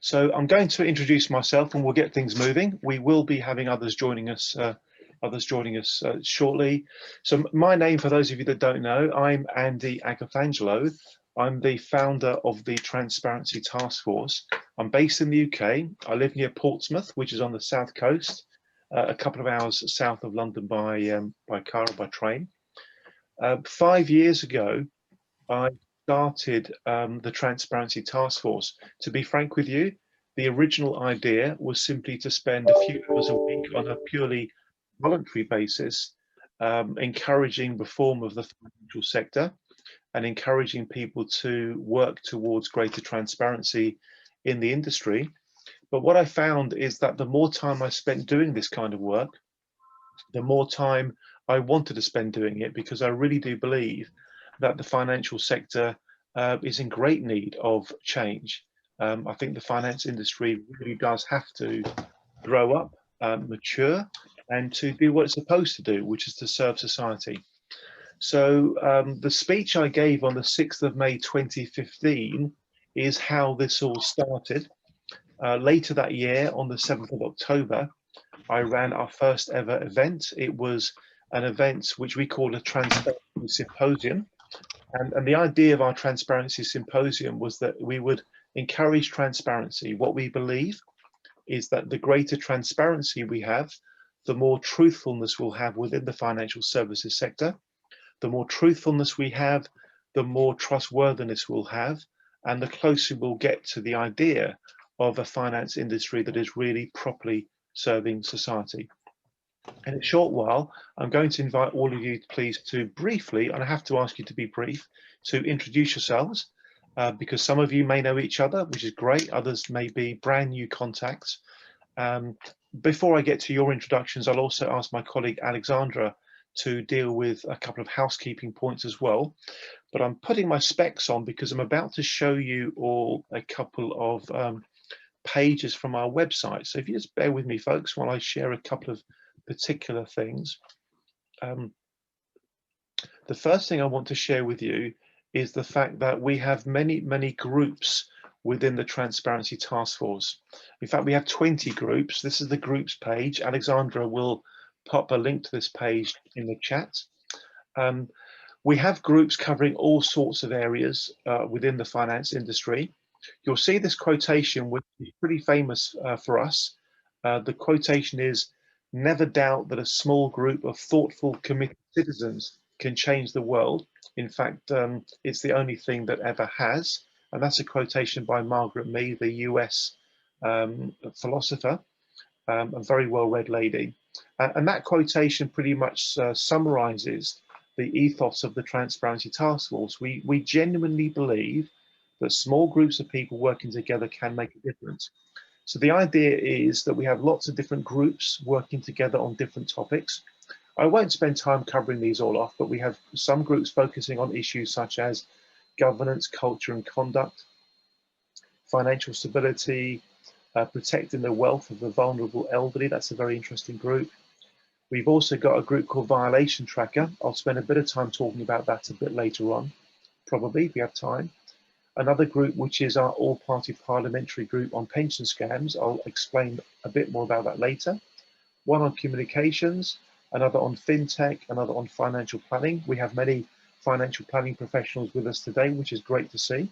So I'm going to introduce myself and we'll get things moving. We will be having others joining us shortly. So my name, for those of you that don't know, I'm Andy Agafangelo. I'm the founder of the Transparency Task Force. I'm based in the UK. I live near Portsmouth, which is on the south coast, a couple of hours south of London by car or by train. 5 years ago, I started the Transparency Task Force. To be frank with you, the original idea was simply to spend a few hours a week on a purely voluntary basis, encouraging reform of the financial sector and encouraging people to work towards greater transparency in the industry. But what I found is that the more time I spent doing this kind of work, the more time I wanted to spend doing it, because I really do believe that the financial sector is in great need of change. I think the finance industry really does have to grow up, mature, and to do what it's supposed to do, which is to serve society. So the speech I gave on the 6th of May 2015 is how this all started. Later that year, on the 7th of October, I ran our first ever event. It was an event which we call a Transparency Symposium. And the idea of our Transparency Symposium was that we would encourage transparency. What we believe is that the greater transparency we have, the more truthfulness we'll have within the financial services sector. The more truthfulness we have, the more trustworthiness we'll have, and the closer we'll get to the idea of a finance industry that is really properly serving society. In a short while, I'm going to invite all of you, please, to briefly, and I have to ask you to be brief, to introduce yourselves, because some of you may know each other, which is great. Others may be brand new contacts. Before I get to your introductions, I'll also ask my colleague Alexandra to deal with a couple of housekeeping points as well. But I'm putting my specs on because I'm about to show you all a couple of pages from our website. So if you just bear with me, folks, while I share a couple of particular things. The first thing I want to share with you is the fact that we have many groups within the Transparency Task Force. In fact, we have 20 groups. This is the groups page. Alexandra will pop a link to this page in the chat. We have groups covering all sorts of areas within the finance industry. You'll see this quotation, which is pretty famous for us. The quotation is, "Never doubt that a small group of thoughtful, committed citizens can change the world. In fact, it's the only thing that ever has." And that's a quotation by Margaret Mead, the US philosopher, a very well-read lady. And that quotation pretty much summarizes the ethos of the Transparency Task Force. We genuinely believe that small groups of people working together can make a difference. So the idea is that we have lots of different groups working together on different topics. I won't spend time covering these all off, but we have some groups focusing on issues such as governance, culture and conduct, financial stability, protecting the wealth of the vulnerable elderly. That's a very interesting group. We've also got a group called Violation Tracker. I'll spend a bit of time talking about that a bit later on, probably, if we have time. Another group, which is our all-party parliamentary group on pension scams. I'll explain a bit more about that later. One on communications, another on fintech, another on financial planning. We have many financial planning professionals with us today, which is great to see.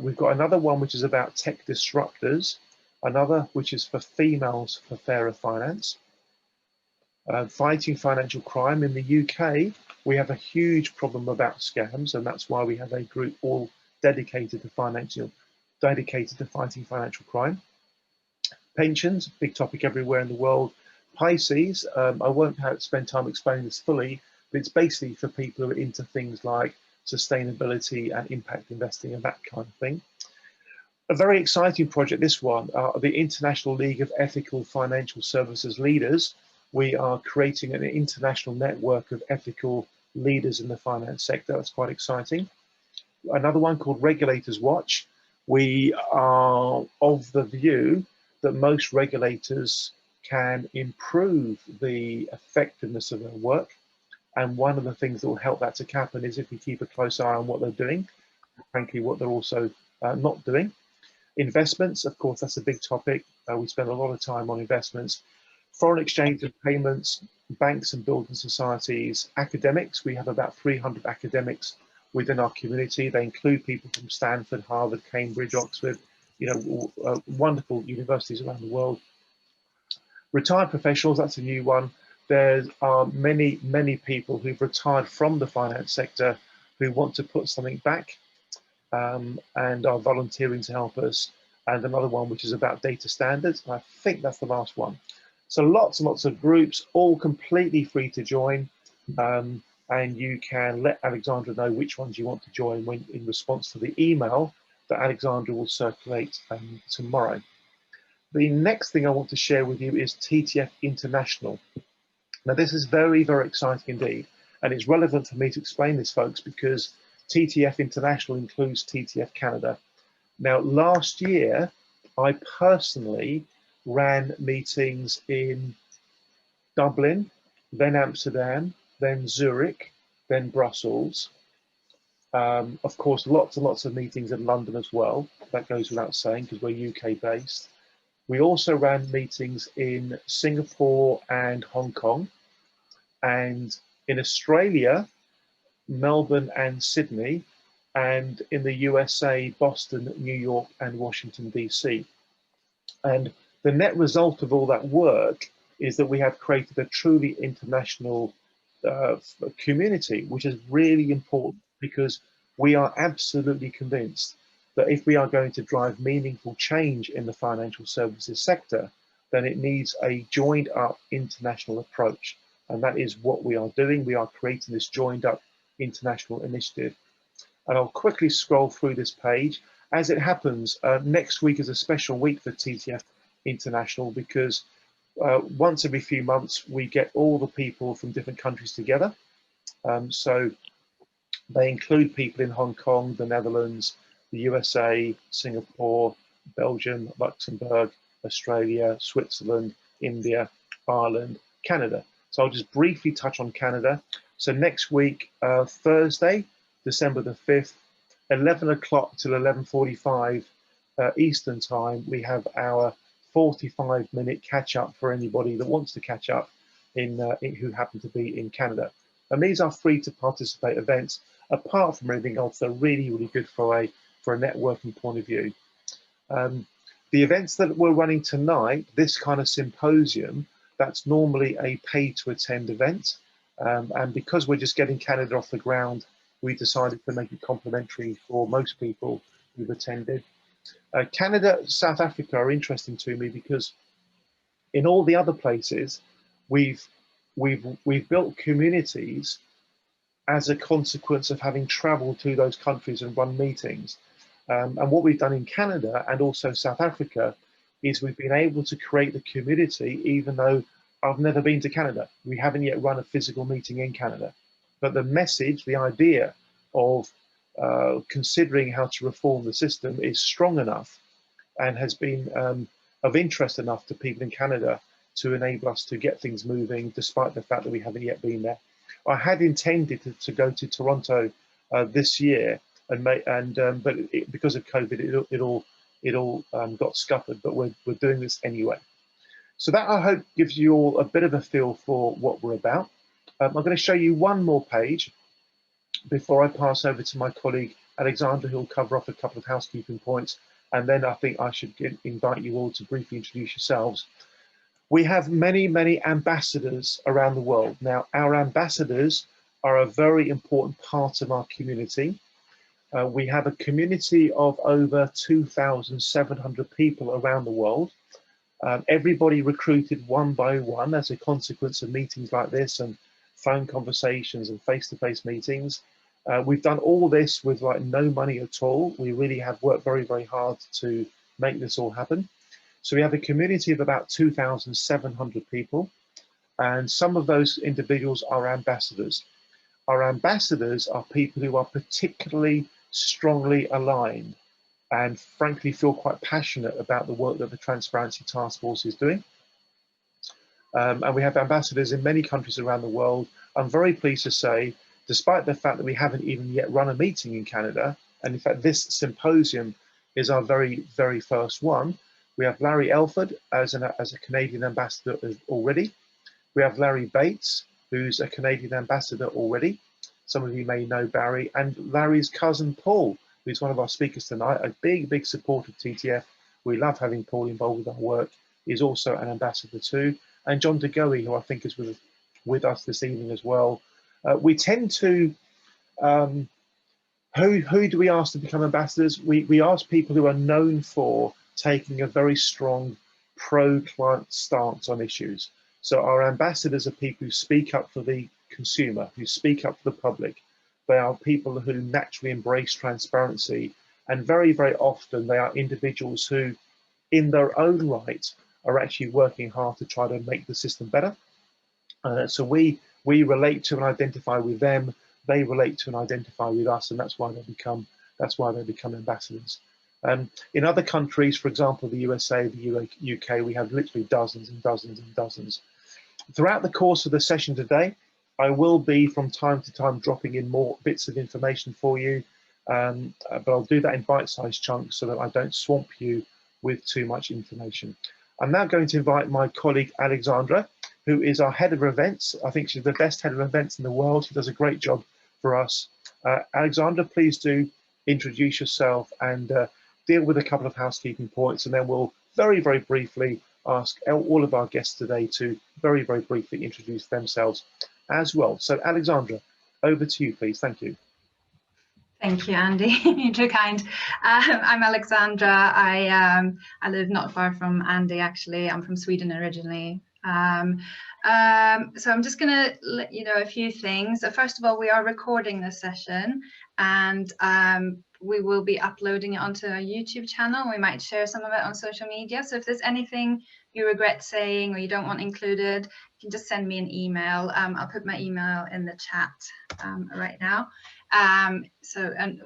We've got another one which is about tech disruptors, another which is for females for fairer finance. Fighting financial crime. In the UK, we have a huge problem about scams, and that's why we have a group all dedicated to fighting financial crime. Pensions, big topic everywhere in the world. Pisces, I won't spend time explaining this fully, but it's basically for people who are into things like sustainability and impact investing and that kind of thing. A very exciting project, this one, the International League of Ethical Financial Services Leaders. We are creating an international network of ethical leaders in the finance sector. That's quite exciting. Another one called Regulators Watch. We are of the view that most regulators can improve the effectiveness of their work. And one of the things that will help that to happen is if we keep a close eye on what they're doing, frankly, what they're also not doing. Investments, of course, that's a big topic. We spend a lot of time on investments. Foreign exchange and payments, banks and building societies, academics. We have about 300 academics within our community. They include people from Stanford, Harvard, Cambridge, Oxford, wonderful universities around the world. Retired professionals, that's a new one. There are many, many people who've retired from the finance sector who want to put something back and are volunteering to help us. And another one which is about data standards. And I think that's the last one. So lots and lots of groups, all completely free to join. And you can let Alexandra know which ones you want to join when in response to the email that Alexandra will circulate tomorrow. The next thing I want to share with you is TTF International. Now this is very, very exciting indeed. And it's relevant for me to explain this, folks, because TTF International includes TTF Canada. Now, last year, I personally ran meetings in Dublin, then Amsterdam, then Zurich, then Brussels. Of course, lots and lots of meetings in London as well. That goes without saying because we're UK based. We also ran meetings in Singapore and Hong Kong, and in Australia, Melbourne and Sydney, and in the USA, Boston, New York, and Washington, DC. And the net result of all that work is that we have created a truly international community, which is really important because we are absolutely convinced that if we are going to drive meaningful change in the financial services sector, then it needs a joined up international approach. And that is what we are doing. We are creating this joined up international initiative. And I'll quickly scroll through this page. As it happens, next week is a special week for TTF International because once every few months we get all the people from different countries together. So they include people in Hong Kong, the Netherlands, the USA, Singapore, Belgium, Luxembourg, Australia, Switzerland, India, Ireland, Canada. So I'll just briefly touch on Canada. So next week, Thursday, December the 5th, 11 o'clock till 11:45 Eastern time, we have our 45-minute catch-up for anybody that wants to catch up who happen to be in Canada. And these are free to participate events. Apart from everything else, they're really, really good for a networking point of view. The events that we're running tonight, this kind of symposium, that's normally a pay-to-attend event. And because we're just getting Canada off the ground, we decided to make it complimentary for most people who've attended. Canada, South Africa are interesting to me because in all the other places, we've built communities as a consequence of having traveled to those countries and run meetings. And what we've done in Canada and also South Africa is we've been able to create the community, even though I've never been to Canada. We haven't yet run a physical meeting in Canada. But the message, the idea of considering how to reform the system is strong enough and has been of interest enough to people in Canada to enable us to get things moving, despite the fact that we haven't yet been there. I had intended to go to Toronto this year, but because of COVID, it all got scuppered. But we're doing this anyway. So that, I hope, gives you all a bit of a feel for what we're about. I'm going to show you one more page before I pass over to my colleague Alexandra, who will cover off a couple of housekeeping points, and then I think I should invite you all to briefly introduce yourselves. We have many, many ambassadors around the world. Now, our ambassadors are a very important part of our community. We have a community of over 2,700 people around the world. Everybody recruited one by one as a consequence of meetings like this and phone conversations and face-to-face meetings. We've done all this with like no money at all. We really have worked very, very hard to make this all happen. So we have a community of about 2,700 people, and some of those individuals are ambassadors. Our ambassadors are people who are particularly strongly aligned and frankly feel quite passionate about the work that the Transparency Task Force is doing. And we have ambassadors in many countries around the world. I'm very pleased to say, despite the fact that we haven't even yet run a meeting in Canada, and in fact this symposium is our very first one. We have Larry Elford as a Canadian ambassador already. We have Larry Bates, who's a Canadian ambassador already. Some of you may know Barry, and Larry's cousin Paul, who's one of our speakers tonight, a big supporter of TTF. We love having Paul involved with our work. He's also an ambassador too. And John DeGoey, who I think is with us this evening as well. We tend to, who do we ask to become ambassadors? We ask people who are known for taking a very strong pro-client stance on issues. So our ambassadors are people who speak up for the consumer, who speak up for the public. They are people who naturally embrace transparency, and very often they are individuals who, in their own right, are actually working hard to try to make the system better. So we relate to and identify with them. They relate to and identify with us, and that's why they become ambassadors. In other countries, for example, the USA, the UK, we have literally dozens and dozens and dozens. Throughout the course of the session today, I will be from time to time dropping in more bits of information for you, but I'll do that in bite-sized chunks so that I don't swamp you with too much information. I'm now going to invite my colleague Alexandra, who is our head of events. I think she's the best head of events in the world. She does a great job for us. Alexandra, please do introduce yourself and deal with a couple of housekeeping points, and then we'll very briefly ask all of our guests today to very briefly introduce themselves as well. So Alexandra, over to you, please. Thank you. Thank you, Andy. You're too kind. I'm Alexandra. I live not far from Andy, actually. I'm from Sweden originally. So I'm just going to let you know a few things. So first of all, we are recording this session, and we will be uploading it onto our YouTube channel. We might share some of it on social media. So if there's anything you regret saying or you don't want included, you can just send me an email. I'll put my email in the chat right now. And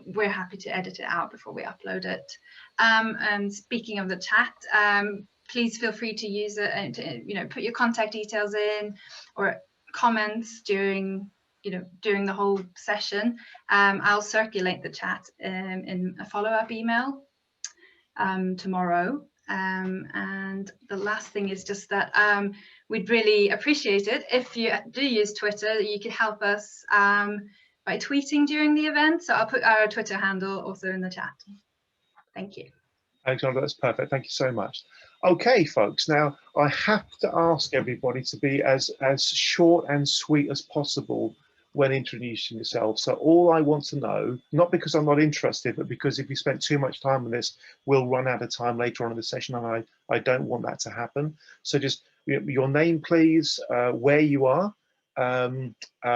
we're happy to edit it out before we upload it. And speaking of the chat, please feel free to use it and to, put your contact details in or comments during the whole session. I'll circulate the chat in a follow-up email tomorrow. And the last thing is just that we'd really appreciate it if you do use Twitter. You could help us by tweeting during the event. So I'll put our Twitter handle also in the chat. Thank you. Alexandra, that's perfect. Thank you so much. Okay, folks, now I have to ask everybody to be as short and sweet as possible when introducing yourself. So all I want to know, not because I'm not interested, but because if you spend too much time on this, we'll run out of time later on in the session, and I don't want that to happen. So just your name, please, where you are,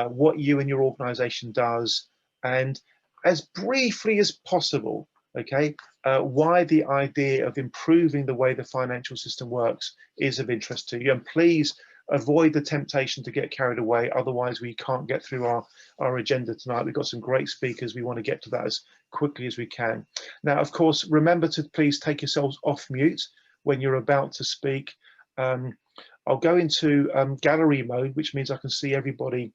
what you and your organization does, and as briefly as possible, okay, why the idea of improving the way the financial system works is of interest to you. And please avoid the temptation to get carried away, otherwise we can't get through our agenda tonight. We've got some great speakers. We want to get to that as quickly as we can. Now, of course, remember to please take yourselves off mute when you're about to speak. I'll go into gallery mode, which means I can see everybody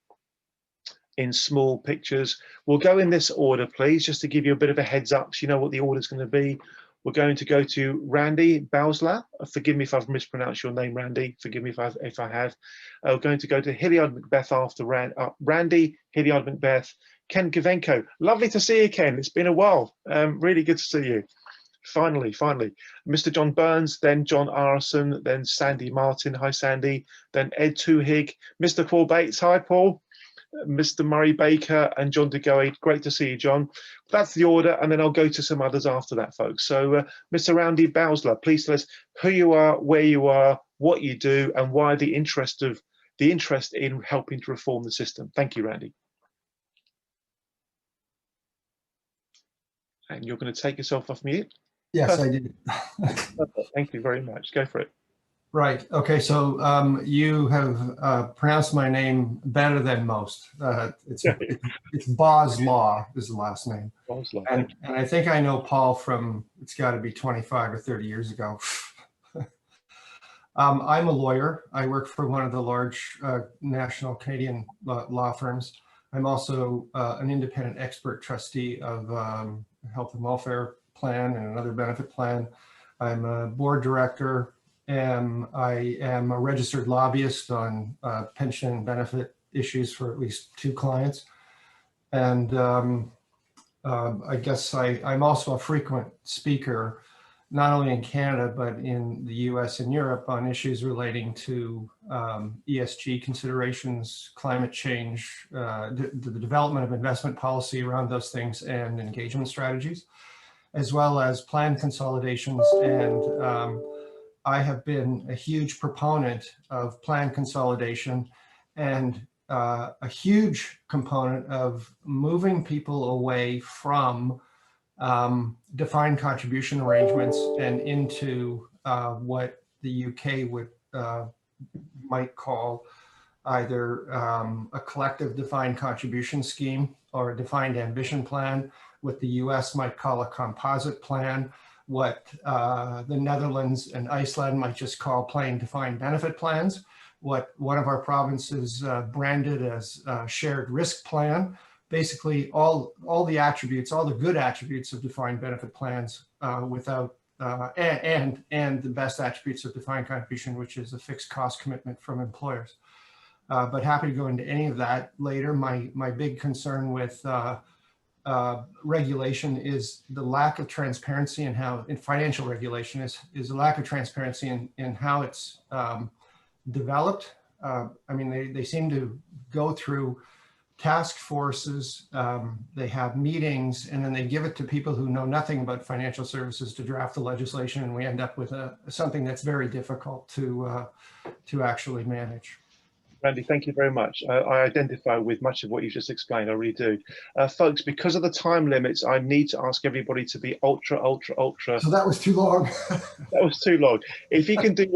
in small pictures. We'll go in this order, please, just to give you a bit of a heads up so you know what the order is going to be. We're going to go to Randy Bausler. Forgive me if I've mispronounced your name, Randy. Forgive me if I have. We're going to go to Hilliard Macbeth after Randy, Hilliard Macbeth, Ken Gavenko. Lovely to see you, Ken. It's been a while. Really good to see you. Finally. Mr. John Burns, then John Arson, then Sandy Martin. Hi, Sandy. Then Ed Tuhig, Mr. Paul Bates. Hi, Paul. Mr. Murray Baker and John DeGoey. Great to see you, John. That's the order, and then I'll go to some others after that, folks. So Mr. Randy Bausler, please tell us who you are, where you are, what you do, and why the interest in helping to reform the system. Thank you, Randy. And you're going to take yourself off mute? Yes, perfect. I did. Thank you very much. Go for it. Right. Okay. So you have pronounced my name better than most. It's Boz Law is the last name. Boz Law. And I think I know Paul from, it's got to be 25 or 30 years ago. I'm a lawyer. I work for one of the large national Canadian law firms. I'm also an independent expert trustee of health and welfare plan and another benefit plan. I'm a board director, and I am a registered lobbyist on pension and benefit issues for at least 2 clients. And I guess I'm also a frequent speaker, not only in Canada, but in the US and Europe on issues relating to ESG considerations, climate change, the development of investment policy around those things, and engagement strategies, as well as plan consolidations. And I have been a huge proponent of plan consolidation, and a huge component of moving people away from defined contribution arrangements and into what the UK would might call either a collective defined contribution scheme or a defined ambition plan, what the US might call a composite plan, what the Netherlands and Iceland might just call plain defined benefit plans, what one of our provinces branded as shared risk plan. Basically all the attributes, all the good attributes of defined benefit plans without, and the best attributes of defined contribution, which is a fixed cost commitment from employers. But happy to go into any of that later. My big concern with regulation is the lack of transparency in how, in financial regulation is a lack of transparency in how it's developed. I mean, they seem to go through task forces, they have meetings, and then they give it to people who know nothing about financial services to draft the legislation, and we end up with something that's very difficult to actually manage. Randy, thank you very much. I identify with much of what you just explained, I really do. Folks, because of the time limits, I need to ask everybody to be ultra. So that was too long. That was too long. If you can do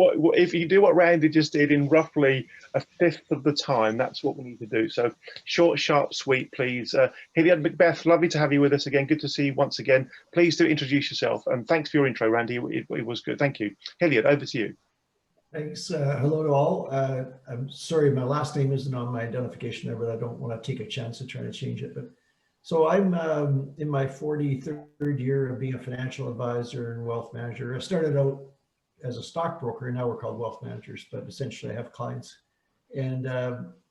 what Randy just did in roughly 1/5 of the time, that's what we need to do. So short, sharp, sweet, please. Hilliard Macbeth, lovely to have you with us again. Good to see you once again. Please do introduce yourself, and thanks for your intro, Randy. It was good. Thank you. Hilliard, over to you. Thanks. Hello to all. I'm sorry, my last name isn't on my identification there, but I don't want to take a chance of trying to change it. But so I'm in my 43rd year of being a financial advisor and wealth manager. I started out as a stockbroker. Now we're called wealth managers, but essentially I have clients. And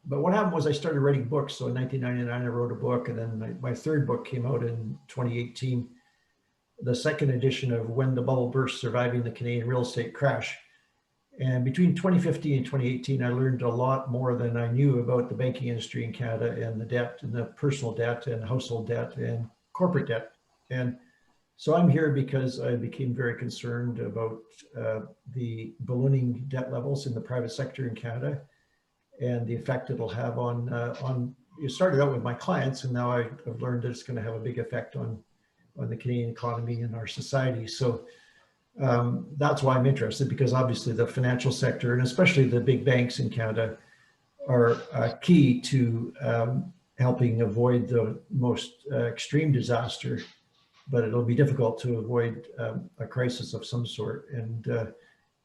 but what happened was I started writing books. So in 1999, I wrote a book, and then my 3rd book came out in 2018, the 2nd edition of When the Bubble Burst: Surviving the Canadian Real Estate Crash. And between 2015 and 2018, I learned a lot more than I knew about the banking industry in Canada, and the debt, and the personal debt, and household debt, and corporate debt. And so I'm here because I became very concerned about the ballooning debt levels in the private sector in Canada, and the effect it'll have on. It started out with my clients, and now I've learned that it's going to have a big effect on the Canadian economy and our society. So that's why I'm interested, because obviously the financial sector, and especially the big banks in Canada, are key to helping avoid the most extreme disaster, but it'll be difficult to avoid a crisis of some sort. And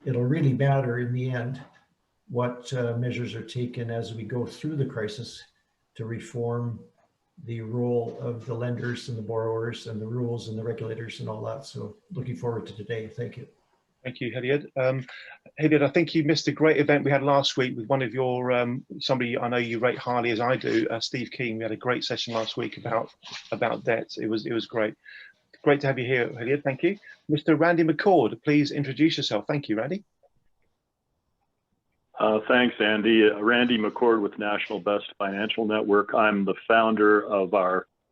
it'll really matter in the end what measures are taken as we go through the crisis to reform the role of the lenders and the borrowers, and the rules and the regulators and all that. So looking forward to today. Thank you. Thank you, Hilliard. Hilliard, I think you missed a great event we had last week with one of your, somebody I know you rate highly as I do, Steve Keen. We had a great session last week about debt. It was great. Great to have you here, Hilliard. Thank you. Mr. Randy McCord, please introduce yourself. Thank you, Randy. Thanks, Andy. Randy McCord with National Best Financial Network. I'm the founder of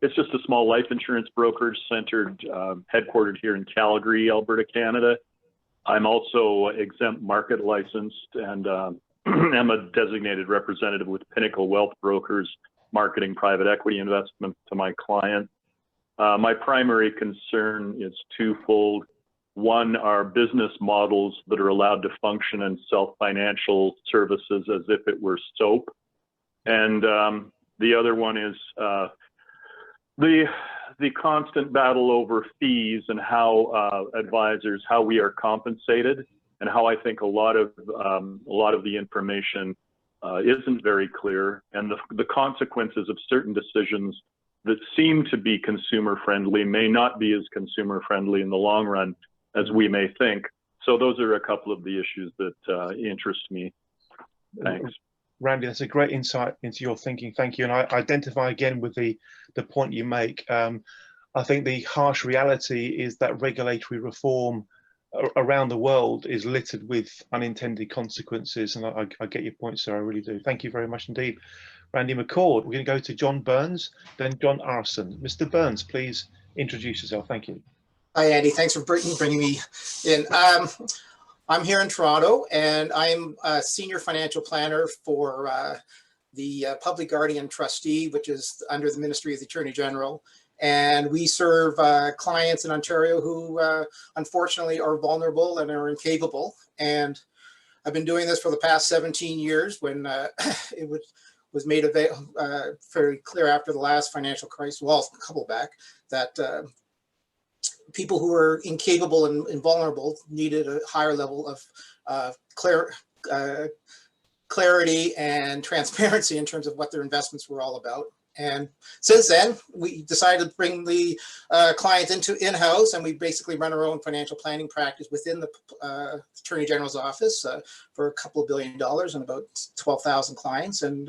it's just a small life insurance brokerage centered, headquartered here in Calgary, Alberta, Canada. I'm also exempt market licensed, and am a designated representative with Pinnacle Wealth Brokers, marketing private equity investments to my clients. My primary concern is twofold. One are business models that are allowed to function and sell financial services as if it were soap. And the other one is the constant battle over fees, and how advisors, how we are compensated, and how I think a lot of the information isn't very clear, and the consequences of certain decisions that seem to be consumer friendly may not be as consumer friendly in the long run as we may think. So those are a couple of the issues that interest me. Thanks. Randy, that's a great insight into your thinking. Thank you. And I identify again with the point you make. I think the harsh reality is that regulatory reform around the world is littered with unintended consequences. And I get your point, sir. I really do. Thank you very much indeed. Randy McCord. We're going to go to John Burns, then John Arson. Mr. Burns, please introduce yourself. Thank you. Hi, Andy. Thanks for bringing me in. I'm here in Toronto, and I'm a senior financial planner for the Public Guardian Trustee, which is under the Ministry of the Attorney General. And we serve clients in Ontario who unfortunately are vulnerable and are incapable. And I've been doing this for the past 17 years when it was made very clear after the last financial crisis, well, a couple back, that people who are incapable and vulnerable needed a higher level of clarity and transparency in terms of what their investments were all about. And since then, we decided to bring the clients in-house, and we basically run our own financial planning practice within the Attorney General's office for a couple of $2 billion and about 12,000 clients. And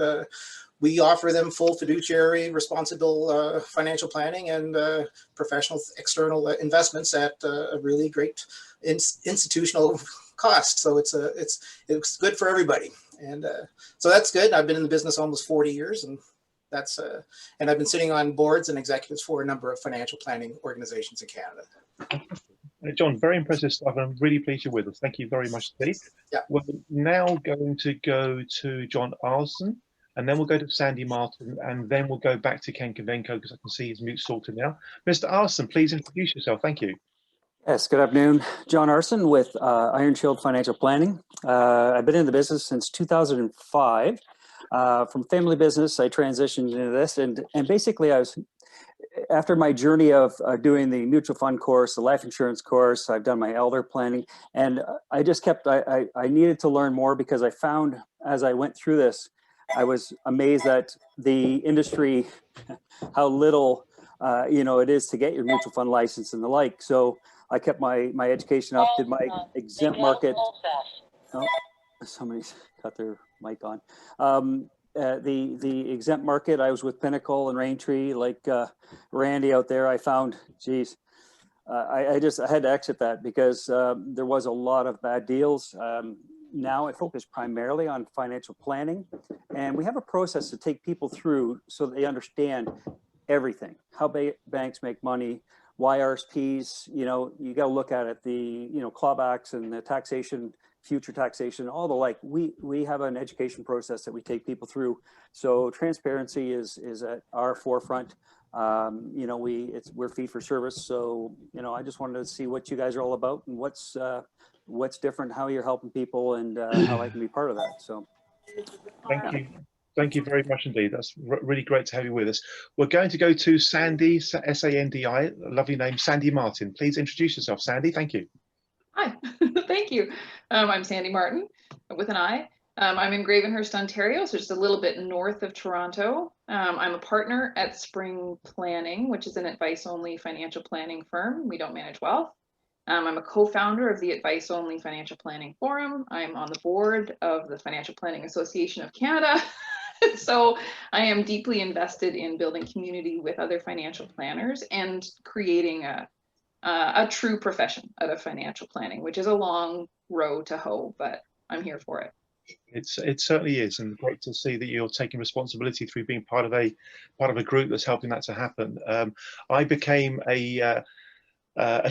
we offer them full fiduciary, responsible financial planning and professional external investments at a really great institutional cost. So it's good for everybody, and so that's good. I've been in the business almost 40 years, and that's and I've been sitting on boards and executives for a number of financial planning organizations in Canada. John, very impressive stuff. I'm really pleased you're with us. Thank you very much, Steve. Yeah. We're now going to go to John Arson, and then we'll go to Sandy Martin, and then we'll go back to Ken Kavenko because I can see his mute sorted now. Mr. Arson, please introduce yourself. Thank you. Yes, good afternoon. John Arson with Iron Shield Financial Planning. I've been in the business since 2005. From family business, I transitioned into this, and basically I was, after my journey of doing the mutual fund course, the life insurance course, I've done my elder planning, and I just kept, I needed to learn more because I found as I went through this, I was amazed at the industry, how little, it is to get your mutual fund license and the like. So I kept my education up, did my exempt market. Oh, somebody's got their mic on. The exempt market, I was with Pinnacle and Raintree, like Randy out there. I found, geez, I had to exit that because there was a lot of bad deals. Now I focus primarily on financial planning, and we have a process to take people through so they understand everything, how banks make money, why RSPs, you got to look at it, the, clawbacks and the taxation, future taxation, all the like. We have an education process that we take people through. So transparency is at our forefront. We're fee for service. So, I just wanted to see what you guys are all about and what's different, how you're helping people, and how I can be part of that. So thank you. Thank you very much indeed. That's really great to have you with us. We're going to go to Sandy, S-A-N-D-I, lovely name, Sandy Martin. Please introduce yourself, Sandy. Thank you. Hi, thank you. I'm Sandy Martin with an I. I'm in Gravenhurst, Ontario, so just a little bit north of Toronto. I'm a partner at Spring Planning, which is an advice-only financial planning firm. We don't manage wealth. I'm a co-founder of the Advice Only Financial Planning Forum. I'm on the board of the Financial Planning Association of Canada. So I am deeply invested in building community with other financial planners and creating a true profession out of financial planning, which is a long road to hoe, but I'm here for it. It certainly is, and great to see that you're taking responsibility through being part of a group that's helping that to happen. I became a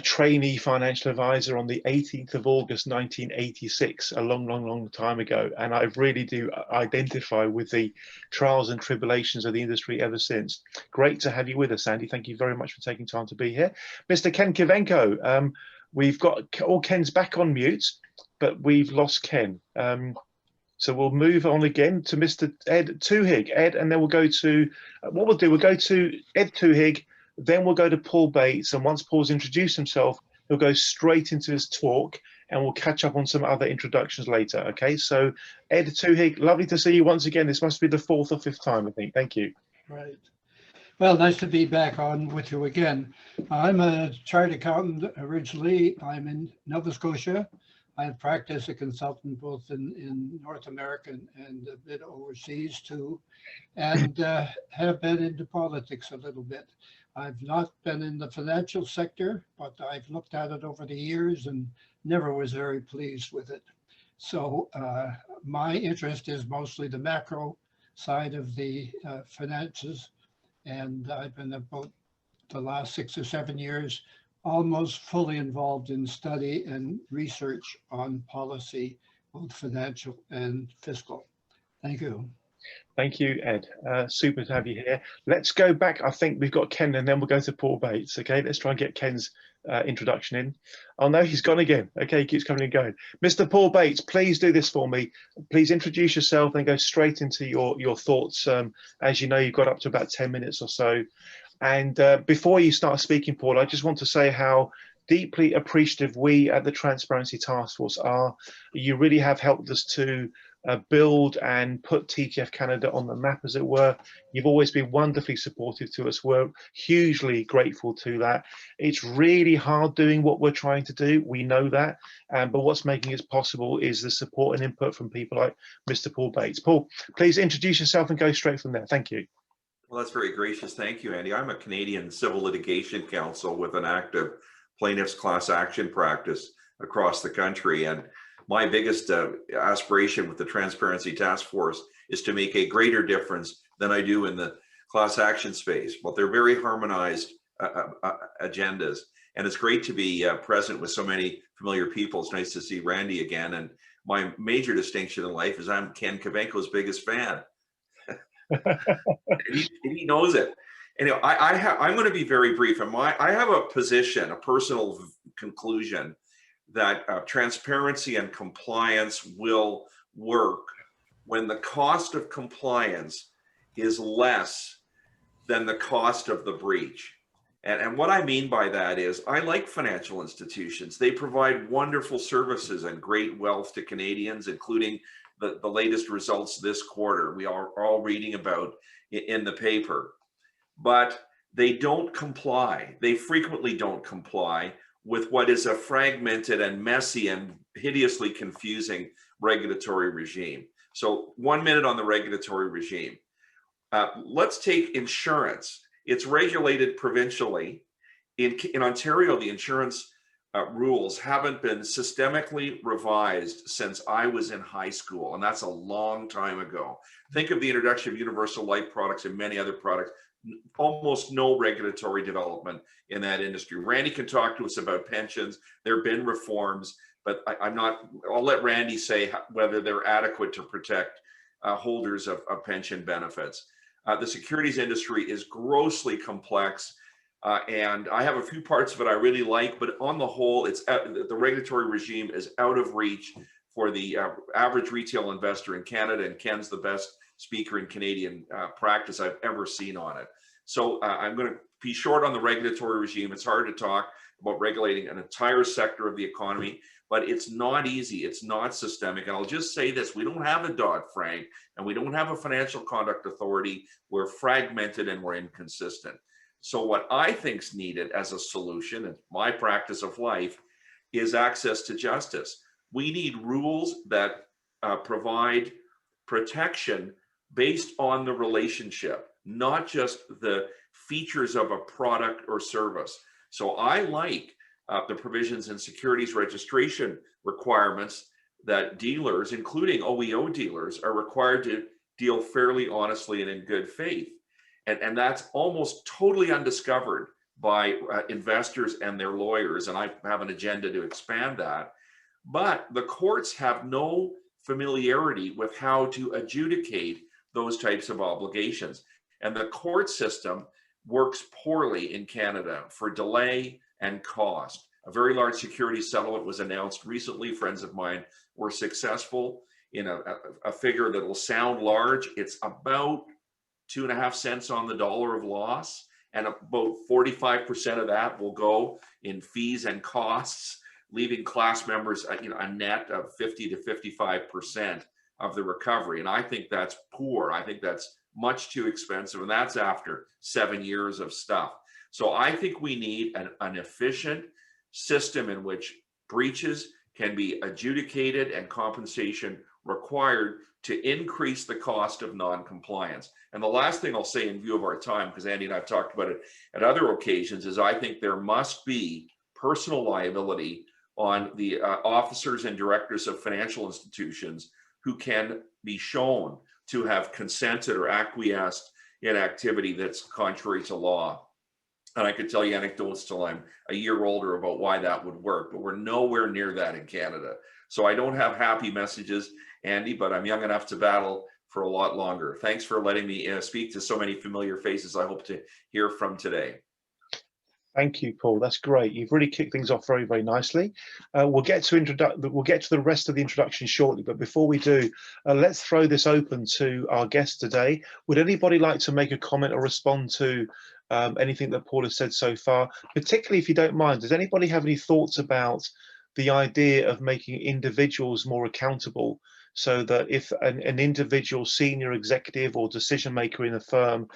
trainee financial advisor on the 18th of August 1986, a long time ago, and I really do identify with the trials and tribulations of the industry ever since. Great to have you with us, Sandy. Thank you very much for taking time to be here. Mr. Ken Kavenko, we've got all Ken's back on mute, but we've lost Ken. So we'll move on again to Mr. Ed Twohig. Ed, and then we'll go to, what we'll do, we'll go to Ed Twohig, then we'll go to Paul Bates, and once Paul's introduced himself, he'll go straight into his talk, and we'll catch up on some other introductions later. Okay, so Ed Twohig, lovely to see you once again. This must be the 4th or 5th time, I think. Thank you. Right. Well, nice to be back on with you again. I'm a chartered accountant originally. I'm in Nova Scotia. I have practiced as a consultant both in North America and a bit overseas too, and have been into politics a little bit. I've not been in the financial sector, but I've looked at it over the years and never was very pleased with it. So my interest is mostly the macro side of the finances. And I've been about the last 6 or 7 years almost fully involved in study and research on policy, both financial and fiscal. Thank you. Thank you, Ed. Super to have you here. Let's go back. I think we've got Ken and then we'll go to Paul Bates. Okay, let's try and get Ken's introduction in. Oh no, he's gone again. Okay, he keeps coming and going. Mr. Paul Bates, please do this for me. Please introduce yourself and go straight into your thoughts. As you know, you've got up to about 10 minutes or so. And before you start speaking, Paul, I just want to say how deeply appreciative we at the Transparency Task Force are. You really have helped us to build and put TTF Canada on the map, as it were. You've always been wonderfully supportive to us. We're hugely grateful to that. It's really hard doing what we're trying to do. We know that. But what's making it possible is the support and input from people like Mr. Paul Bates. Paul, please introduce yourself and go straight from there. Thank you. Well, that's very gracious. Thank you, Andy. I'm a Canadian civil litigation counsel with an active plaintiffs class action practice across the country. And my biggest aspiration with the Transparency Task Force is to make a greater difference than I do in the class action space. But they're very harmonized agendas. And it's great to be present with so many familiar people. It's nice to see Randy again. And my major distinction in life is I'm Ken Kavenko's biggest fan. he knows it. Anyway, I'm going to be very brief. And I have a position, a personal conclusion that transparency and compliance will work when the cost of compliance is less than the cost of the breach. And what I mean by that is I like financial institutions. They provide wonderful services and great wealth to Canadians, including the latest results this quarter we are all reading about in the paper. But they don't comply. They frequently don't comply with what is a fragmented and messy and hideously confusing regulatory regime. So 1 minute on the regulatory regime. Let's take insurance. It's regulated provincially. In Ontario, the insurance rules haven't been systemically revised since I was in high school, and that's a long time ago. Think of the introduction of universal life products and many other products. Almost no regulatory development in that industry. Randy can talk to us about pensions. There have been reforms, but I'll let Randy say whether they're adequate to protect holders of pension benefits. The securities industry is grossly complex, and I have a few parts of it I really like, but on the whole, the regulatory regime is out of reach for the average retail investor in Canada, and Ken's the best speaker in Canadian practice I've ever seen on it. So I'm going to be short on the regulatory regime. It's hard to talk about regulating an entire sector of the economy, but it's not easy. It's not systemic. And I'll just say this, we don't have a Dodd-Frank and we don't have a financial conduct authority. We're fragmented and we're inconsistent. So what I think's needed as a solution, in my practice of life, is access to justice. We need rules that provide protection based on the relationship, not just the features of a product or service. So I like the provisions in securities registration requirements that dealers, including OEO dealers, are required to deal fairly, honestly, and in good faith. And that's almost totally undiscovered by investors and their lawyers. And I have an agenda to expand that. But the courts have no familiarity with how to adjudicate those types of obligations. And the court system works poorly in Canada for delay and cost. A very large security settlement was announced recently. Friends of mine were successful in a figure that will sound large. It's about 2.5 cents on the dollar of loss, and about 45% of that will go in fees and costs, leaving class members a net of 50 to 55%. of the recovery. And I think that's poor. I think that's much too expensive. And that's after 7 years of stuff. So I think we need an efficient system in which breaches can be adjudicated and compensation required to increase the cost of non-compliance. And the last thing I'll say in view of our time, because Andy and I've talked about it at other occasions, is I think there must be personal liability on the officers and directors of financial institutions who can be shown to have consented or acquiesced in activity that's contrary to law. And I could tell you anecdotes till I'm a year older about why that would work, but we're nowhere near that in Canada. So I don't have happy messages, Andy, but I'm young enough to battle for a lot longer. Thanks for letting me speak to so many familiar faces I hope to hear from today. Thank you, Paul. That's great. You've really kicked things off very, very nicely. We'll get to the rest of the introduction shortly, but before we do, let's throw this open to our guest today. Would anybody like to make a comment or respond to anything that Paul has said so far? Particularly, if you don't mind, does anybody have any thoughts about the idea of making individuals more accountable, so that if an individual senior executive or decision maker in a firm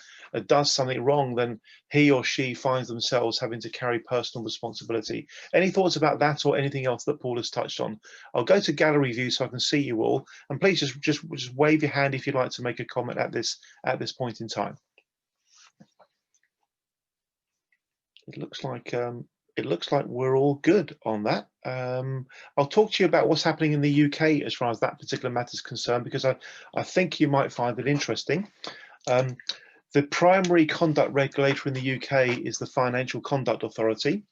does something wrong, then he or she finds themselves having to carry personal responsibility? Any thoughts about that or anything else that Paul has touched on? I'll go to gallery view so I can see you all, and please just wave your hand if you'd like to make a comment at this point in time. It looks like we're all good on that. I'll talk to you about what's happening in the UK as far as that particular matter is concerned, because I think you might find it interesting. The primary conduct regulator in the UK is the Financial Conduct Authority.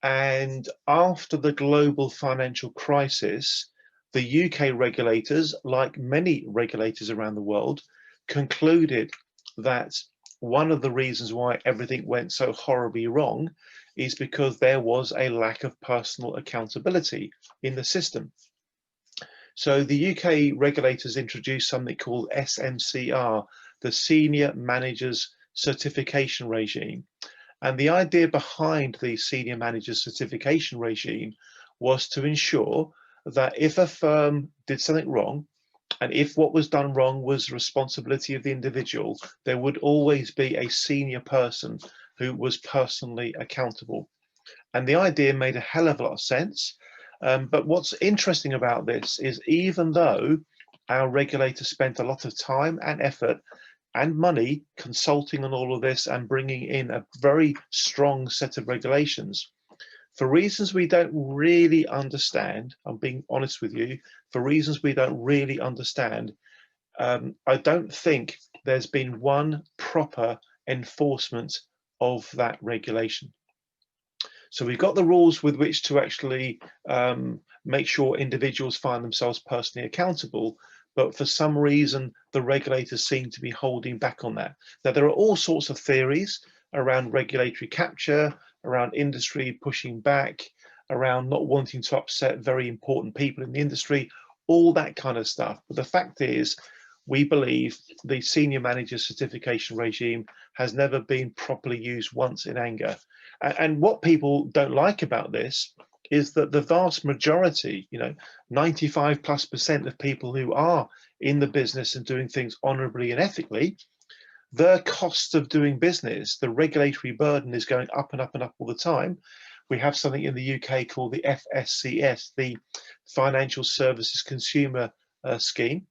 And after the global financial crisis, the UK regulators, like many regulators around the world, concluded that one of the reasons why everything went so horribly wrong is because there was a lack of personal accountability in the system. So the UK regulators introduced something called SMCR, the Senior Managers Certification Regime. And the idea behind the Senior Managers Certification Regime was to ensure that if a firm did something wrong, and if what was done wrong was the responsibility of the individual, there would always be a senior person who was personally accountable. And the idea made a hell of a lot of sense. But what's interesting about this is, even though our regulators spent a lot of time and effort and money consulting on all of this and bringing in a very strong set of regulations, for reasons we don't really understand, I'm being honest with you, for reasons we don't really understand, I don't think there's been one proper enforcement of that regulation. So we've got the rules with which to actually make sure individuals find themselves personally accountable, but for some reason the regulators seem to be holding back on that. Now, there are all sorts of theories around regulatory capture, around industry pushing back, around not wanting to upset very important people in the industry, all that kind of stuff. But the fact is, we believe the Senior Manager Certification Regime has never been properly used once in anger. And what people don't like about this is that the vast majority, 95+% of people who are in the business and doing things honorably and ethically, the cost of doing business, the regulatory burden is going up and up and up all the time. We have something in the UK called the FSCS, the Financial Services Consumer Scheme,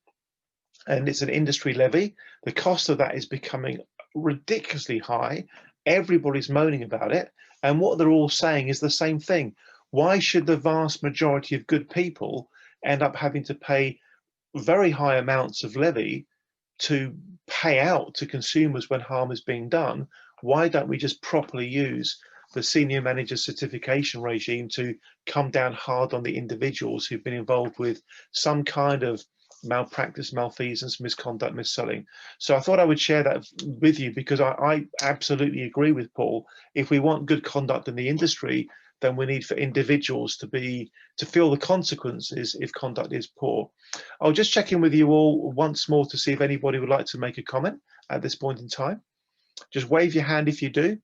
and it's an industry levy. The cost of that is becoming ridiculously high. Everybody's moaning about it, and what they're all saying is the same thing. Why should the vast majority of good people end up having to pay very high amounts of levy to pay out to consumers when harm is being done? Why don't we just properly use the Senior Manager Certification Regime to come down hard on the individuals who've been involved with some kind of malpractice, malfeasance, misconduct, mis-selling? So I thought I would share that with you, because I absolutely agree with Paul. If we want good conduct in the industry, then we need for individuals to feel the consequences if conduct is poor. I'll just check in with you all once more to see if anybody would like to make a comment at this point in time. Just wave your hand if you do.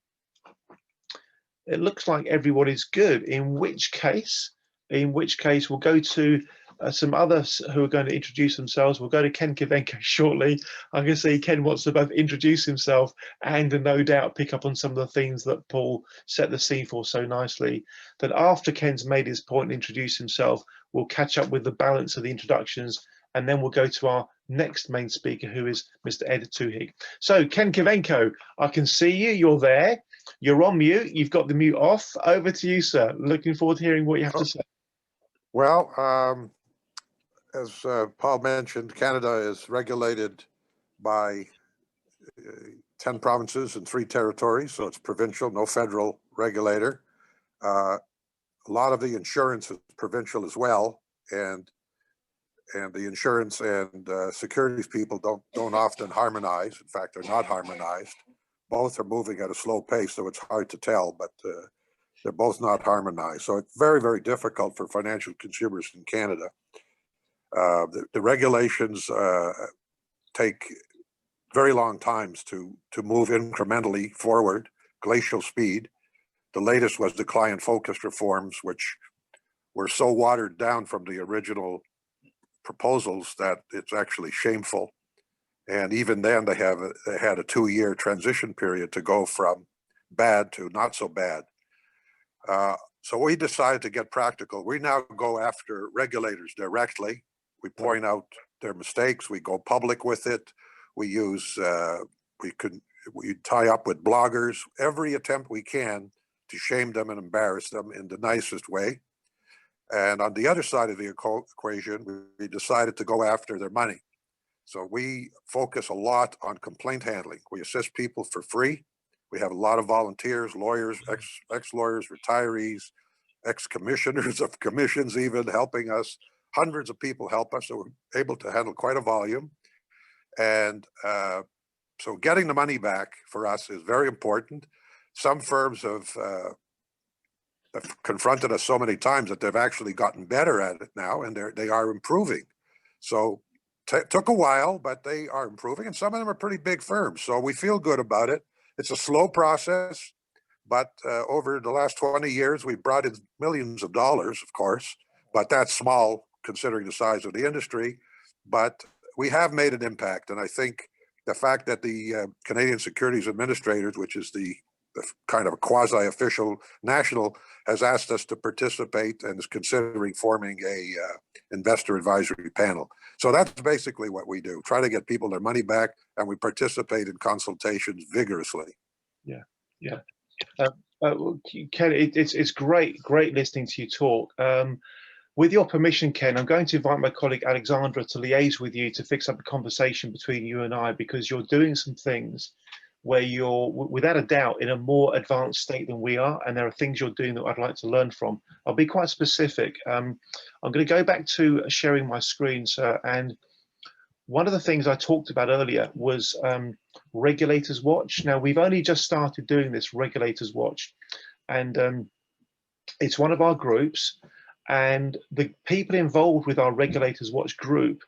It looks like everybody's good, in which case we'll go to some others who are going to introduce themselves. We'll go to Ken Kavenko shortly. I can see Ken wants to both introduce himself and no doubt pick up on some of the things that Paul set the scene for so nicely. Then after Ken's made his point and introduced himself, we'll catch up with the balance of the introductions, and then we'll go to our next main speaker, who is Mr. Ed Tuhig. So Ken Kavenko, I can see you, you're there. You're on mute, you've got the mute off. Over to you, sir. Looking forward to hearing what you have to say. Well, as Paul mentioned, Canada is regulated by 10 provinces and 3 territories, so it's provincial, no federal regulator. A lot of the insurance is provincial as well, and the insurance and securities people don't often harmonize. In fact, they're not harmonized. Both are moving at a slow pace, so it's hard to tell, but they're both not harmonized. So it's very, very difficult for financial consumers in Canada. The regulations take very long times to move incrementally forward, glacial speed. The latest was the client-focused reforms, which were so watered down from the original proposals that it's actually shameful. And even then, they had a 2-year transition period to go from bad to not so bad. So we decided to get practical. We now go after regulators directly. We point out their mistakes. We go public with it. We use, we tie up with bloggers, every attempt we can to shame them and embarrass them in the nicest way. And on the other side of the equation, we decided to go after their money. So we focus a lot on complaint handling. We assist people for free. We have a lot of volunteers, lawyers, ex-lawyers, retirees, ex-commissioners of commissions even helping us. Hundreds of people help us, so we're able to handle quite a volume. And so getting the money back for us is very important. Some firms have confronted us so many times that they've actually gotten better at it now, and they are improving. So took a while, but they are improving, and some of them are pretty big firms. So we feel good about it. It's a slow process, but over the last 20 years, we've brought in millions of dollars, of course, but that's small considering the size of the industry. But we have made an impact, and I think the fact that the Canadian Securities Administrators, which is the kind of a quasi-official national, has asked us to participate and is considering forming a investor advisory panel. So that's basically what we do, try to get people their money back, and we participate in consultations vigorously. Yeah, yeah. Ken, it's great listening to you talk. With your permission, Ken, I'm going to invite my colleague Alexandra to liaise with you to fix up a conversation between you and I, because you're doing some things where you're, without a doubt, in a more advanced state than we are, and there are things you're doing that I'd like to learn from. I'll be quite specific. I'm going to go back to sharing my screen, sir, and one of the things I talked about earlier was Regulators Watch. Now, we've only just started doing this Regulators Watch, and it's one of our groups, and the people involved with our Regulators Watch group,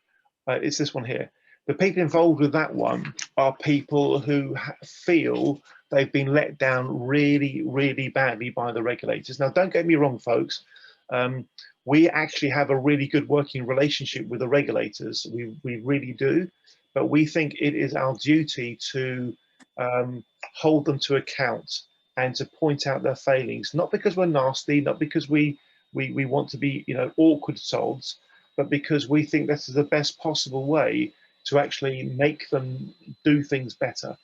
it's this one here. The people involved with that one are people who feel they've been let down really, really badly by the regulators. Now, don't get me wrong, folks. We actually have a really good working relationship with the regulators. We really do. But we think it is our duty to hold them to account and to point out their failings, not because we're nasty, not because we want to be, you know, awkward souls, but because we think this is the best possible way to actually make them do things better.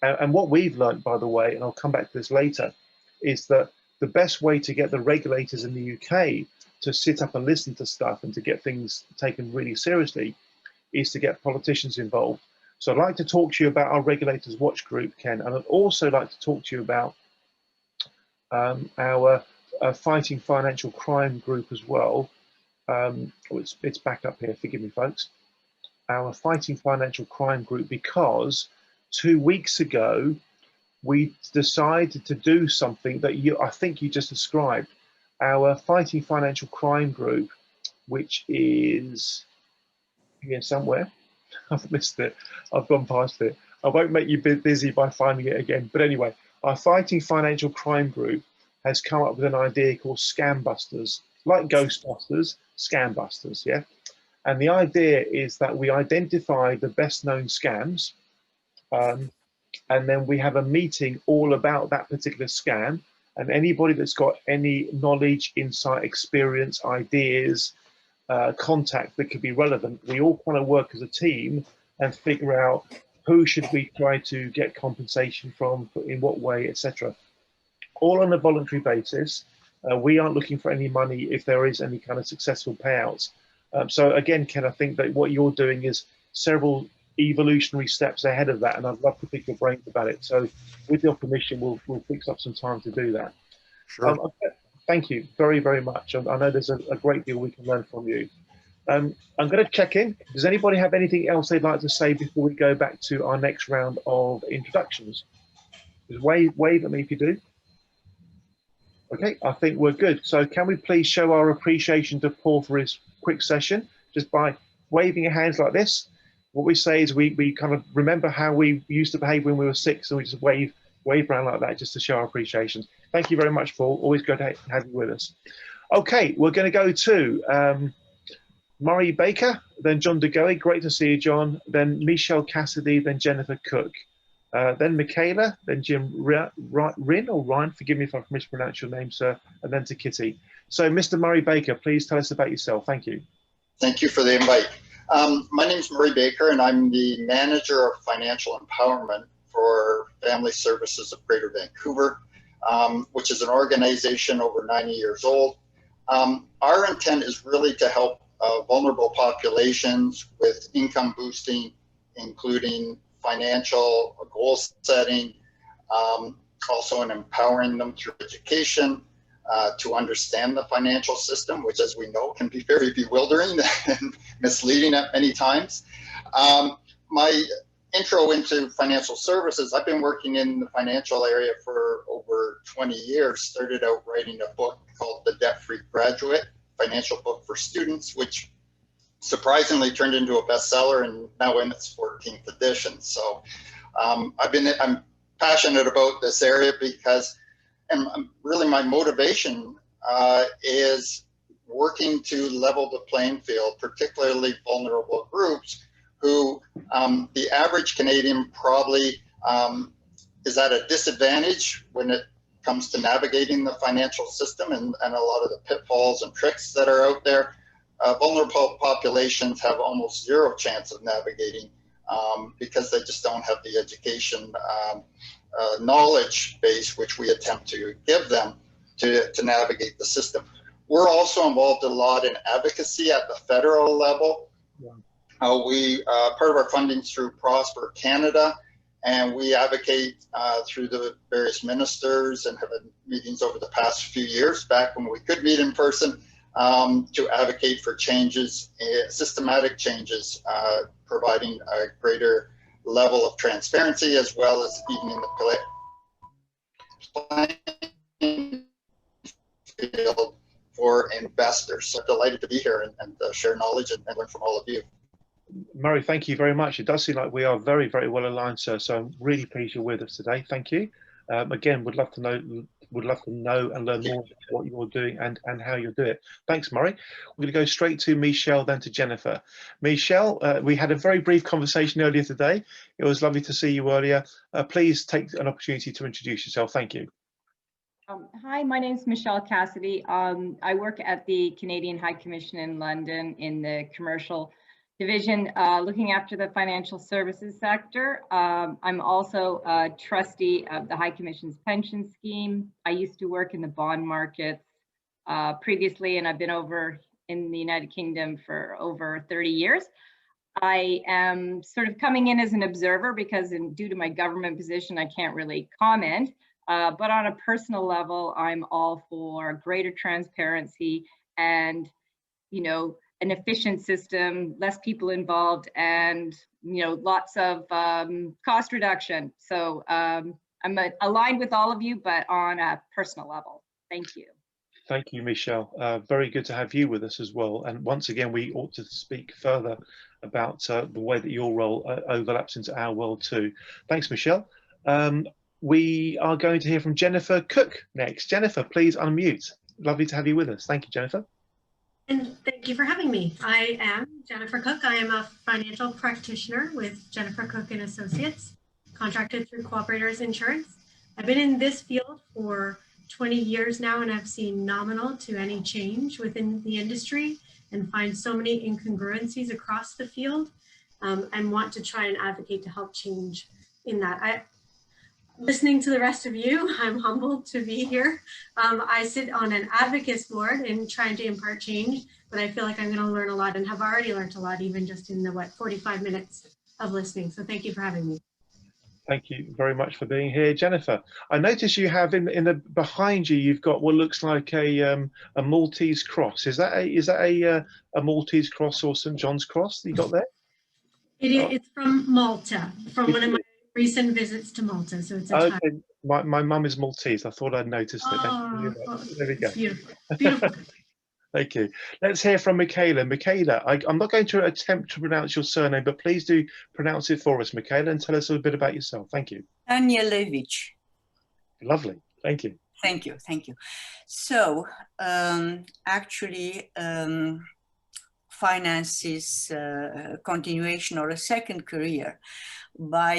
And what we've learned, by the way, and I'll come back to this later, is that the best way to get the regulators in the UK to sit up and listen to stuff and to get things taken really seriously is to get politicians involved. So I'd like to talk to you about our Regulators Watch group, Ken, and I'd also like to talk to you about our Fighting Financial Crime group as well. It's back up here, forgive me, folks. Our Fighting Financial Crime group, because 2 weeks ago we decided to do something that I think you just described. Our Fighting Financial Crime group, which is here somewhere. I've missed it. I've gone past it. I won't make you busy by finding it again. But anyway, our Fighting Financial Crime group has come up with an idea called Scam Busters. like Ghostbusters, Scam Busters, yeah? And the idea is that we identify the best known scams, and then we have a meeting all about that particular scam, and anybody that's got any knowledge, insight, experience, ideas, contact that could be relevant, we all kind of work as a team and figure out who should we try to get compensation from, in what way, etc. All on a voluntary basis. We aren't looking for any money if there is any kind of successful payouts. So again, Ken, I think that what you're doing is several evolutionary steps ahead of that, and I'd love to pick your brains about it. So with your permission, we'll fix up some time to do that. Sure. Thank you very, very much. I know there's a great deal we can learn from you. I'm going to check in. Does anybody have anything else they'd like to say before we go back to our next round of introductions? Just wave at me if you do. Okay, I think we're good. So can we please show our appreciation to Paul for his quick session, just by waving your hands like this? What we say is we kind of remember how we used to behave when we were 6, and we just wave around like that just to show our appreciation. Thank you very much, Paul. Always good to have you with us. Okay, we're going to go to Murray Baker, then John DeGoey. Great to see you, John. Then Michelle Cassidy, then Jennifer Cook. Then Michaela, then Jim Rin or Ryan, forgive me if I've mispronounced your name, sir, and then to Kitty. So Mr. Murray Baker, please tell us about yourself. Thank you. Thank you for the invite. My name is Murray Baker, and I'm the Manager of Financial Empowerment for Family Services of Greater Vancouver, which is an organization over 90 years old. Our intent is really to help vulnerable populations with income boosting, including financial goal setting, also in empowering them through education to understand the financial system, which, as we know, can be very bewildering and misleading at many times. My intro into financial services, I've been working in the financial area for over 20 years. Started out writing a book called The Debt-Free Graduate, financial book for students, which surprisingly turned into a bestseller and now in its 14th edition. So I'm passionate about this area because, and really my motivation is working to level the playing field, particularly vulnerable groups who the average Canadian probably is at a disadvantage when it comes to navigating the financial system and a lot of the pitfalls and tricks that are out there. Vulnerable populations have almost zero chance of navigating because they just don't have the education knowledge base which we attempt to give them to navigate the system. We're also involved a lot in advocacy at the federal level. We part of our funding is through Prosper Canada, and we advocate through the various ministers and have had meetings over the past few years, back when we could meet in person, to advocate for changes, systematic changes, providing a greater level of transparency, as well as even in the playing field for investors. So delighted to be here and share knowledge and learn from all of you. Murray, thank you very much. It does seem like we are very, very well aligned, sir. So I'm really pleased you're with us today. Thank you. Again, would love to know and learn more about what you're doing and how you do it. Thanks, Murray. We're going to go straight to Michelle, then to Jennifer. Michelle, we had a very brief conversation earlier today. It was lovely to see you earlier. Please take an opportunity to introduce yourself. Thank you. Hi, my name is Michelle Cassidy. I work at the Canadian High Commission in London in the commercial division, looking after the financial services sector. I'm also a trustee of the High Commission's pension scheme. I used to work in the bond markets previously, and I've been over in the United Kingdom for over 30 years. I am sort of coming in as an observer because due to my government position, I can't really comment. But on a personal level, I'm all for greater transparency and, an efficient system, less people involved, and lots of cost reduction. So I'm aligned with all of you, but on a personal level. Thank you. Thank you, Michelle. Very good to have you with us as well. And once again, we ought to speak further about the way that your role overlaps into our world too. Thanks, Michelle. We are going to hear from Jennifer Cook next. Jennifer, please unmute. Lovely to have you with us. Thank you, Jennifer. And thank you for having me. I am Jennifer Cook. I am a financial practitioner with Jennifer Cook and Associates, contracted through Cooperators Insurance. I've been in this field for 20 years now, and I've seen nominal to any change within the industry and find so many incongruencies across the field, and want to try and advocate to help change in that. Listening to the rest of you, I'm humbled to be here. I sit on an advocates board and trying to impart change, but I feel like I'm going to learn a lot and have already learned a lot, even just in the 45 minutes of listening. So thank you for having me. Thank you very much for being here, Jennifer. I notice you have in the behind you, you've got what looks like a Maltese cross. Is that a Maltese cross or St. John's cross that you got there? It's from Malta, from one of my recent visits to Malta. So it's a okay. My mum is Maltese. I thought I'd noticed it. Oh, there we go. Beautiful. Beautiful. Thank you. Let's hear from Michaela. Michaela, I'm not going to attempt to pronounce your surname, but please do pronounce it for us, Michaela, and tell us a bit about yourself. Thank you. Danielewicz. Lovely. Thank you. Thank you. Thank you. So actually, finance is a continuation or a second career. By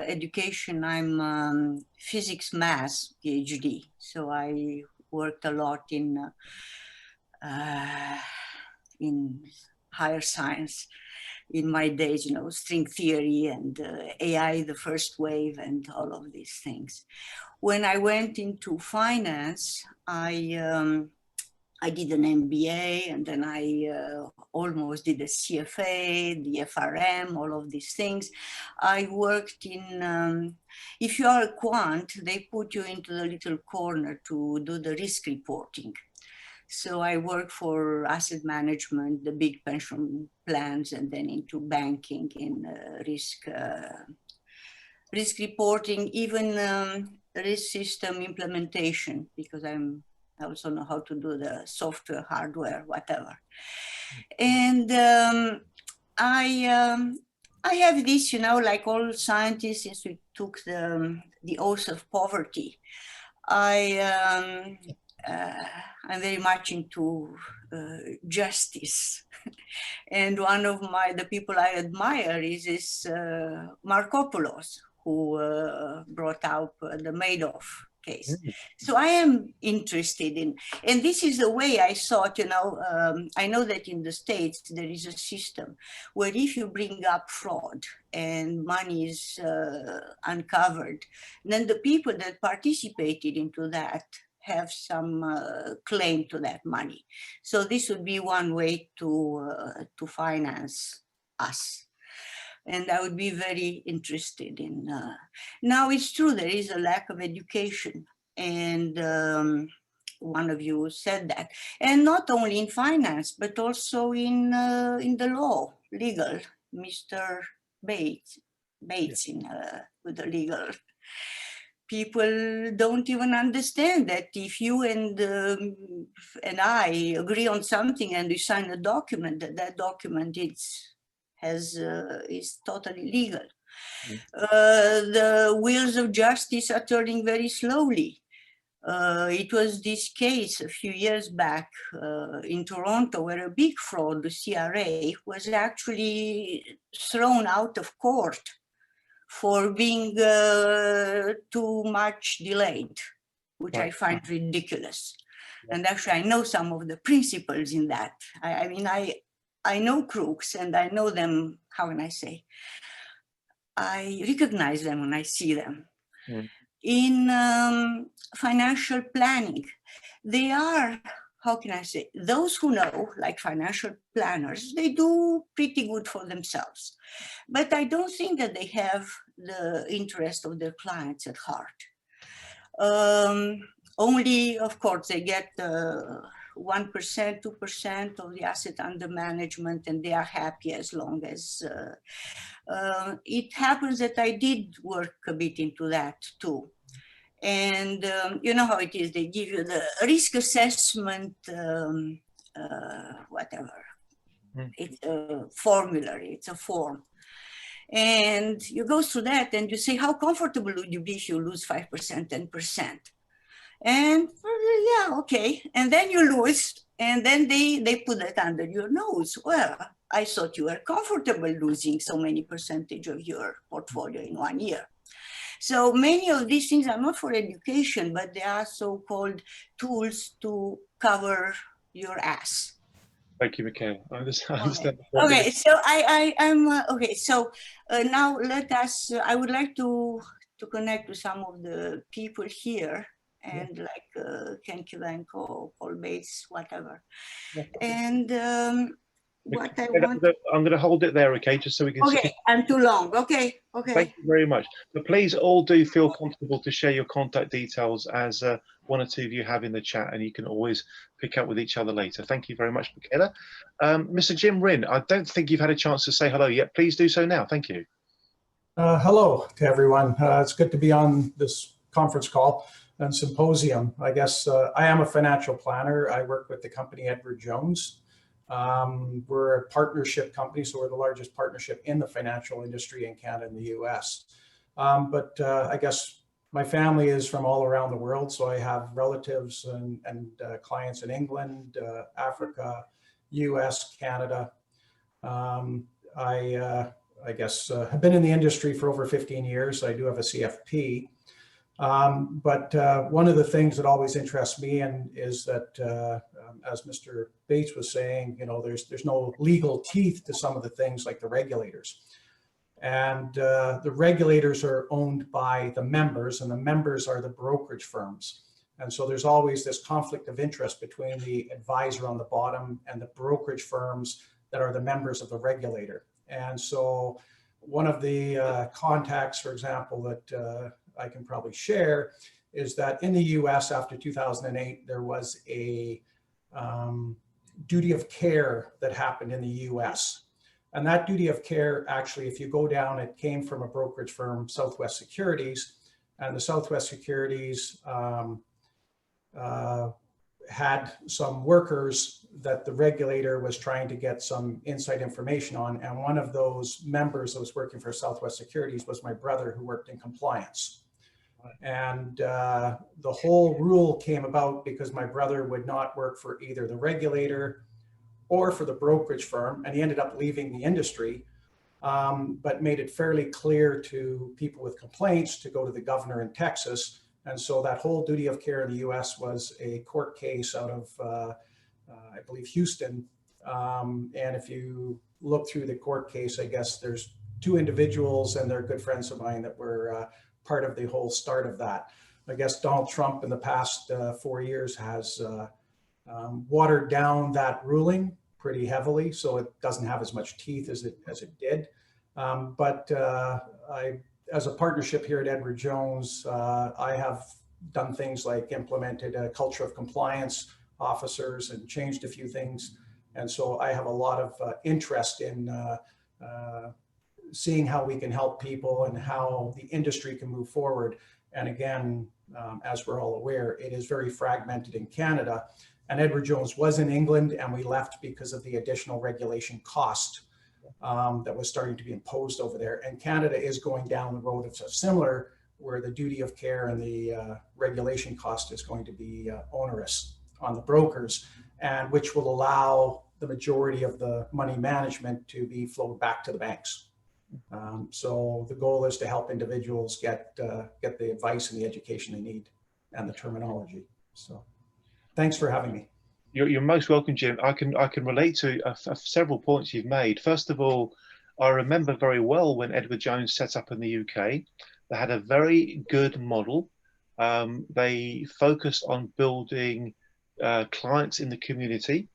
education, I'm physics, math, PhD. So I worked a lot in higher science in my days, you know, string theory and AI, the first wave, and all of these things. When I went into finance, I did an MBA, and then I almost did a CFA, the FRM, all of these things. I worked in, if you are a quant, they put you into the little corner to do the risk reporting. So I worked for asset management, the big pension plans, and then into banking in risk reporting, even risk system implementation, because I also know how to do the software, hardware, whatever. And I have this, you know, like all scientists, since we took the oath of poverty, I'm very much into justice. And one of the people I admire is Markopoulos, who brought out the Madoff case. So I am interested in, and this is the way I thought, you know, I know that in the States there is a system where if you bring up fraud and money is uncovered, then the people that participated into that have some claim to that money. So this would be one way to finance us. And I would be very interested in. Now it's true, there is a lack of education. And one of you said that. And not only in finance, but also in the law, legal. Mr. Bates with the legal. People don't even understand that if you and I agree on something and we sign a document, that document is totally legal. The wheels of justice are turning very slowly. It was this case a few years back in Toronto where a big fraud, the CRA, was actually thrown out of court for being too much delayed, which I find ridiculous. And actually, I know some of the principles in that. I mean, I know crooks and I know them, how can I say? I recognize them when I see them. In financial planning, they are, how can I say, those who know, like financial planners, they do pretty good for themselves. But I don't think that they have the interest of their clients at heart. Only, of course, they get 1%, 2% of the asset under management, and they are happy as long as it happens that I did work a bit into that too. And you know how it is, they give you the risk assessment, whatever. It's a formulary, it's a form. And you go through that and you say, how comfortable would you be if you lose 5%, 10%? And yeah, okay. And then you lose, and then they put that under your nose. Well, I thought you were comfortable losing so many percentage of your portfolio in 1 year. So many of these things are not for education, but they are so-called tools to cover your ass. Thank you, Michaela. I understand. Okay, so I'm okay. So now let us. I would like to connect with some of the people here, and like Ken Kivenko, Paul Bates, whatever. And what I want. I'm going to hold it there, okay, just so we can. Okay, I'm too long. Okay, okay. Thank you very much. But please all do feel comfortable to share your contact details, as one or two of you have in the chat, and you can always pick up with each other later. Thank you very much, Michaela. Mr. Jim Rinn, I don't think you've had a chance to say hello yet. Please do so now. Thank you. Hello to everyone. It's good to be on this conference call and symposium. I guess I am a financial planner. I work with the company Edward Jones. We're a partnership company, so we're the largest partnership in the financial industry in Canada and the US. But I guess my family is from all around the world, so I have relatives and clients in England, Africa, US, Canada. I guess have been in the industry for over 15 years. I do have a CFP. But one of the things that always interests me is that, as Mr. Bates was saying, you know, there's no legal teeth to some of the things like the regulators. And the regulators are owned by the members, and the members are the brokerage firms. And so there's always this conflict of interest between the advisor on the bottom and the brokerage firms that are the members of the regulator. And so one of the contacts, for example, that I can probably share is that in the US after 2008, there was a duty of care that happened in the US. And that duty of care, actually, if you go down, it came from a brokerage firm, Southwest Securities. And the Southwest Securities had some workers that the regulator was trying to get some inside information on. And one of those members that was working for Southwest Securities was my brother, who worked in compliance. And the whole rule came about because my brother would not work for either the regulator or for the brokerage firm, and he ended up leaving the industry, but made it fairly clear to people with complaints to go to the governor in Texas. And so that whole duty of care in the US was a court case out of, I believe, Houston. And if you look through the court case, I guess there's two individuals, and they're good friends of mine, that were part of the whole start of that. I guess Donald Trump in the past 4 years has watered down that ruling pretty heavily, so it doesn't have as much teeth as it did. But as a partnership here at Edward Jones, I have done things like implemented a culture of compliance officers and changed a few things. And so I have a lot of interest in seeing how we can help people and how the industry can move forward. And again, as we're all aware, it is very fragmented in Canada. And Edward Jones was in England, and we left because of the additional regulation cost that was starting to be imposed over there. And Canada is going down the road of similar, where the duty of care and the regulation cost is going to be onerous on the brokers, and which will allow the majority of the money management to be flowed back to the banks. So the goal is to help individuals get the advice and the education they need and the terminology. So thanks for having me. You're most welcome, Jim. I can relate to several points you've made. First of all, I remember very well when Edward Jones set up in the UK. They had a very good model. They focused on building clients in the community.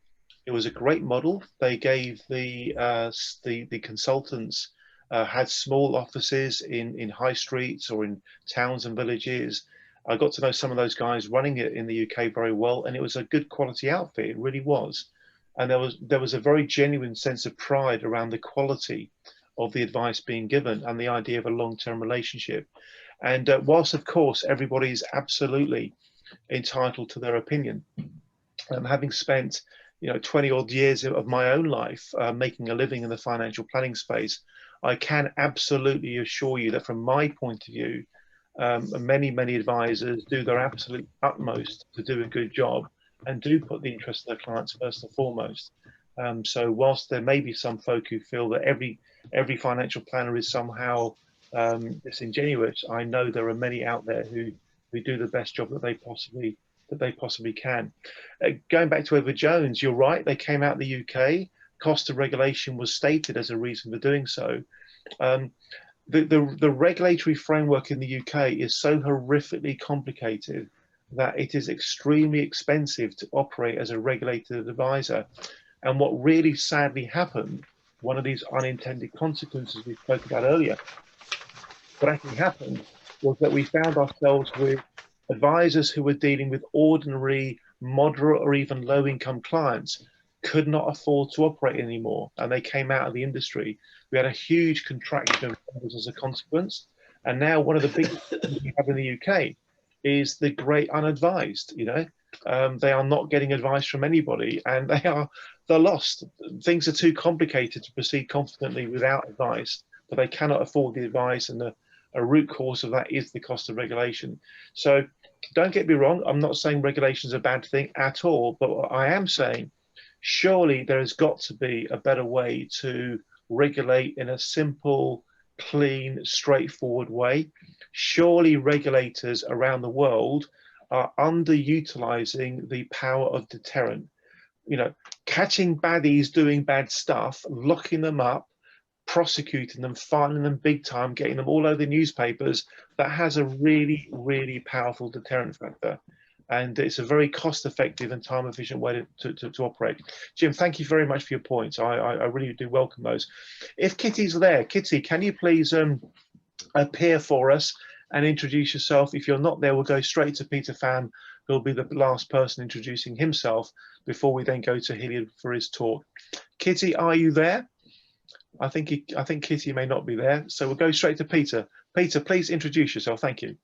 It was a great model. They gave the consultants had small offices in high streets or in towns and villages. I got to know some of those guys running it in the UK very well, and it was a good quality outfit. It really was. And there was a very genuine sense of pride around the quality of the advice being given and the idea of a long-term relationship. And whilst, of course, everybody's absolutely entitled to their opinion, having spent 20 odd years of my own life making a living in the financial planning space, I can absolutely assure you that from my point of view, Many advisors do their absolute utmost to do a good job and do put the interest of their clients first and foremost. So whilst there may be some folk who feel that every financial planner is somehow disingenuous, I know there are many out there who do the best job that they possibly can. Going back to Edward Jones, you're right. They came out of the UK. Cost of regulation was stated as a reason for doing so. The regulatory framework in the UK is so horrifically complicated that it is extremely expensive to operate as a regulated advisor. And what really sadly happened, one of these unintended consequences we spoke about earlier, what actually happened was that we found ourselves with advisors who were dealing with ordinary, moderate, or even low-income clients could not afford to operate anymore, and they came out of the industry. We had a huge contraction of numbers as a consequence, and now one of the big things we have in the UK is the great unadvised. They are not getting advice from anybody, and they're lost. Things are too complicated to proceed confidently without advice, but they cannot afford the advice, and a root cause of that is the cost of regulation. So don't get me wrong, I'm not saying regulation is a bad thing at all, but what I am saying, surely there has got to be a better way to regulate in a simple, clean, straightforward way. Surely regulators around the world are underutilizing the power of deterrent. Catching baddies doing bad stuff, locking them up, prosecuting them, fining them big time, getting them all over the newspapers, that has a really, really powerful deterrent factor. And it's a very cost-effective and time-efficient way to operate. Jim, thank you very much for your points. I really do welcome those. If Kitty's there, Kitty, can you please appear for us and introduce yourself? If you're not there, we'll go straight to Peter Pham, who'll be the last person introducing himself before we then go to Hilliard for his talk. Kitty, are you there? I think Kitty may not be there, so we'll go straight to Peter. Peter, please introduce yourself. Thank you.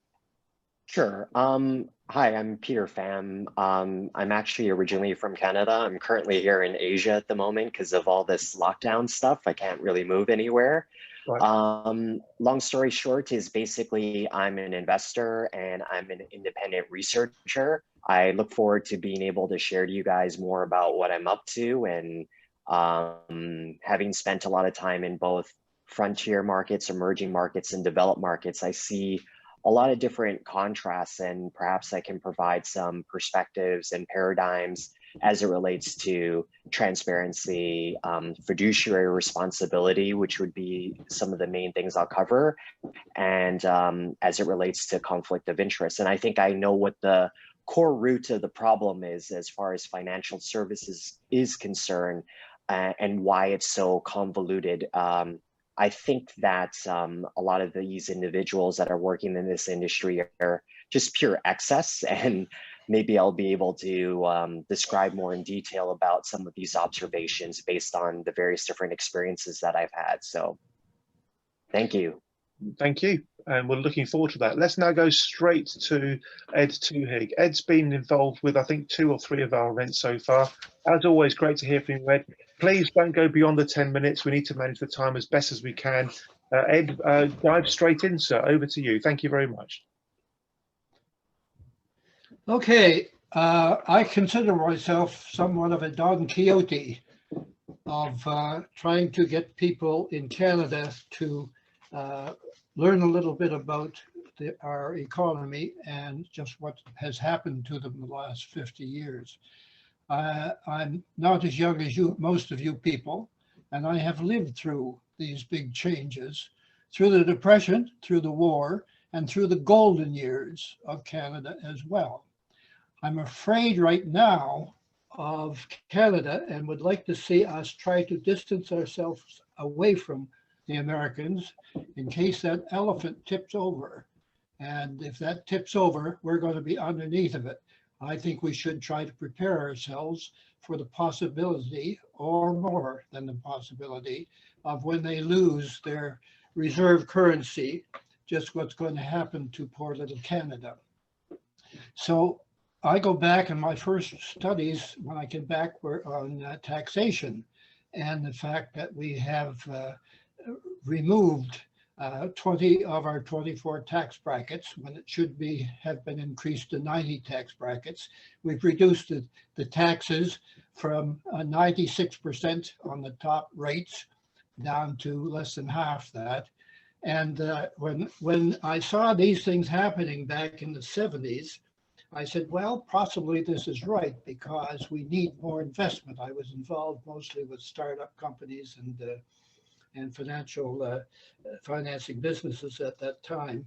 Sure. Hi, I'm Peter Pham. I'm actually originally from Canada. I'm currently here in Asia at the moment because of all this lockdown stuff. I can't really move anywhere. Right. Long story short is basically I'm an investor and I'm an independent researcher. I look forward to being able to share to you guys more about what I'm up to, and having spent a lot of time in both frontier markets, emerging markets, and developed markets, I see a lot of different contrasts, and perhaps I can provide some perspectives and paradigms as it relates to transparency, fiduciary responsibility, which would be some of the main things I'll cover, and as it relates to conflict of interest. And I think I know what the core root of the problem is as far as financial services is concerned, and why it's so convoluted. I think that a lot of these individuals that are working in this industry are just pure excess, and maybe I'll be able to describe more in detail about some of these observations based on the various different experiences that I've had. So thank you. Thank you, and we're looking forward to that. Let's now go straight to Ed Twohig. Ed's been involved with, I think, 2 or 3 of our events so far. As always, great to hear from you, Ed. Please don't go beyond the 10 minutes. We need to manage the time as best as we can. Ed, dive straight in, sir. Over to you. Thank you very much. Okay, I consider myself somewhat of a Don Quixote of trying to get people in Canada to learn a little bit about our economy and just what has happened to them in the last 50 years. I'm not as young as most of you people, and I have lived through these big changes, through the Depression, through the war, and through the golden years of Canada as well. I'm afraid right now of Canada and would like to see us try to distance ourselves away from the Americans in case that elephant tips over. And if that tips over, we're going to be underneath of it. I think we should try to prepare ourselves for the possibility, or more than the possibility, of when they lose their reserve currency, just what's going to happen to poor little Canada. So I go back, and my first studies when I came back were on taxation and the fact that we have removed 20 of our 24 tax brackets when it should have been increased to 90 tax brackets. We've reduced the taxes from 96% on the top rates down to less than half that. And when I saw these things happening back in the 70s, I said, well, possibly this is right because we need more investment. I was involved mostly with startup companies and financing businesses at that time.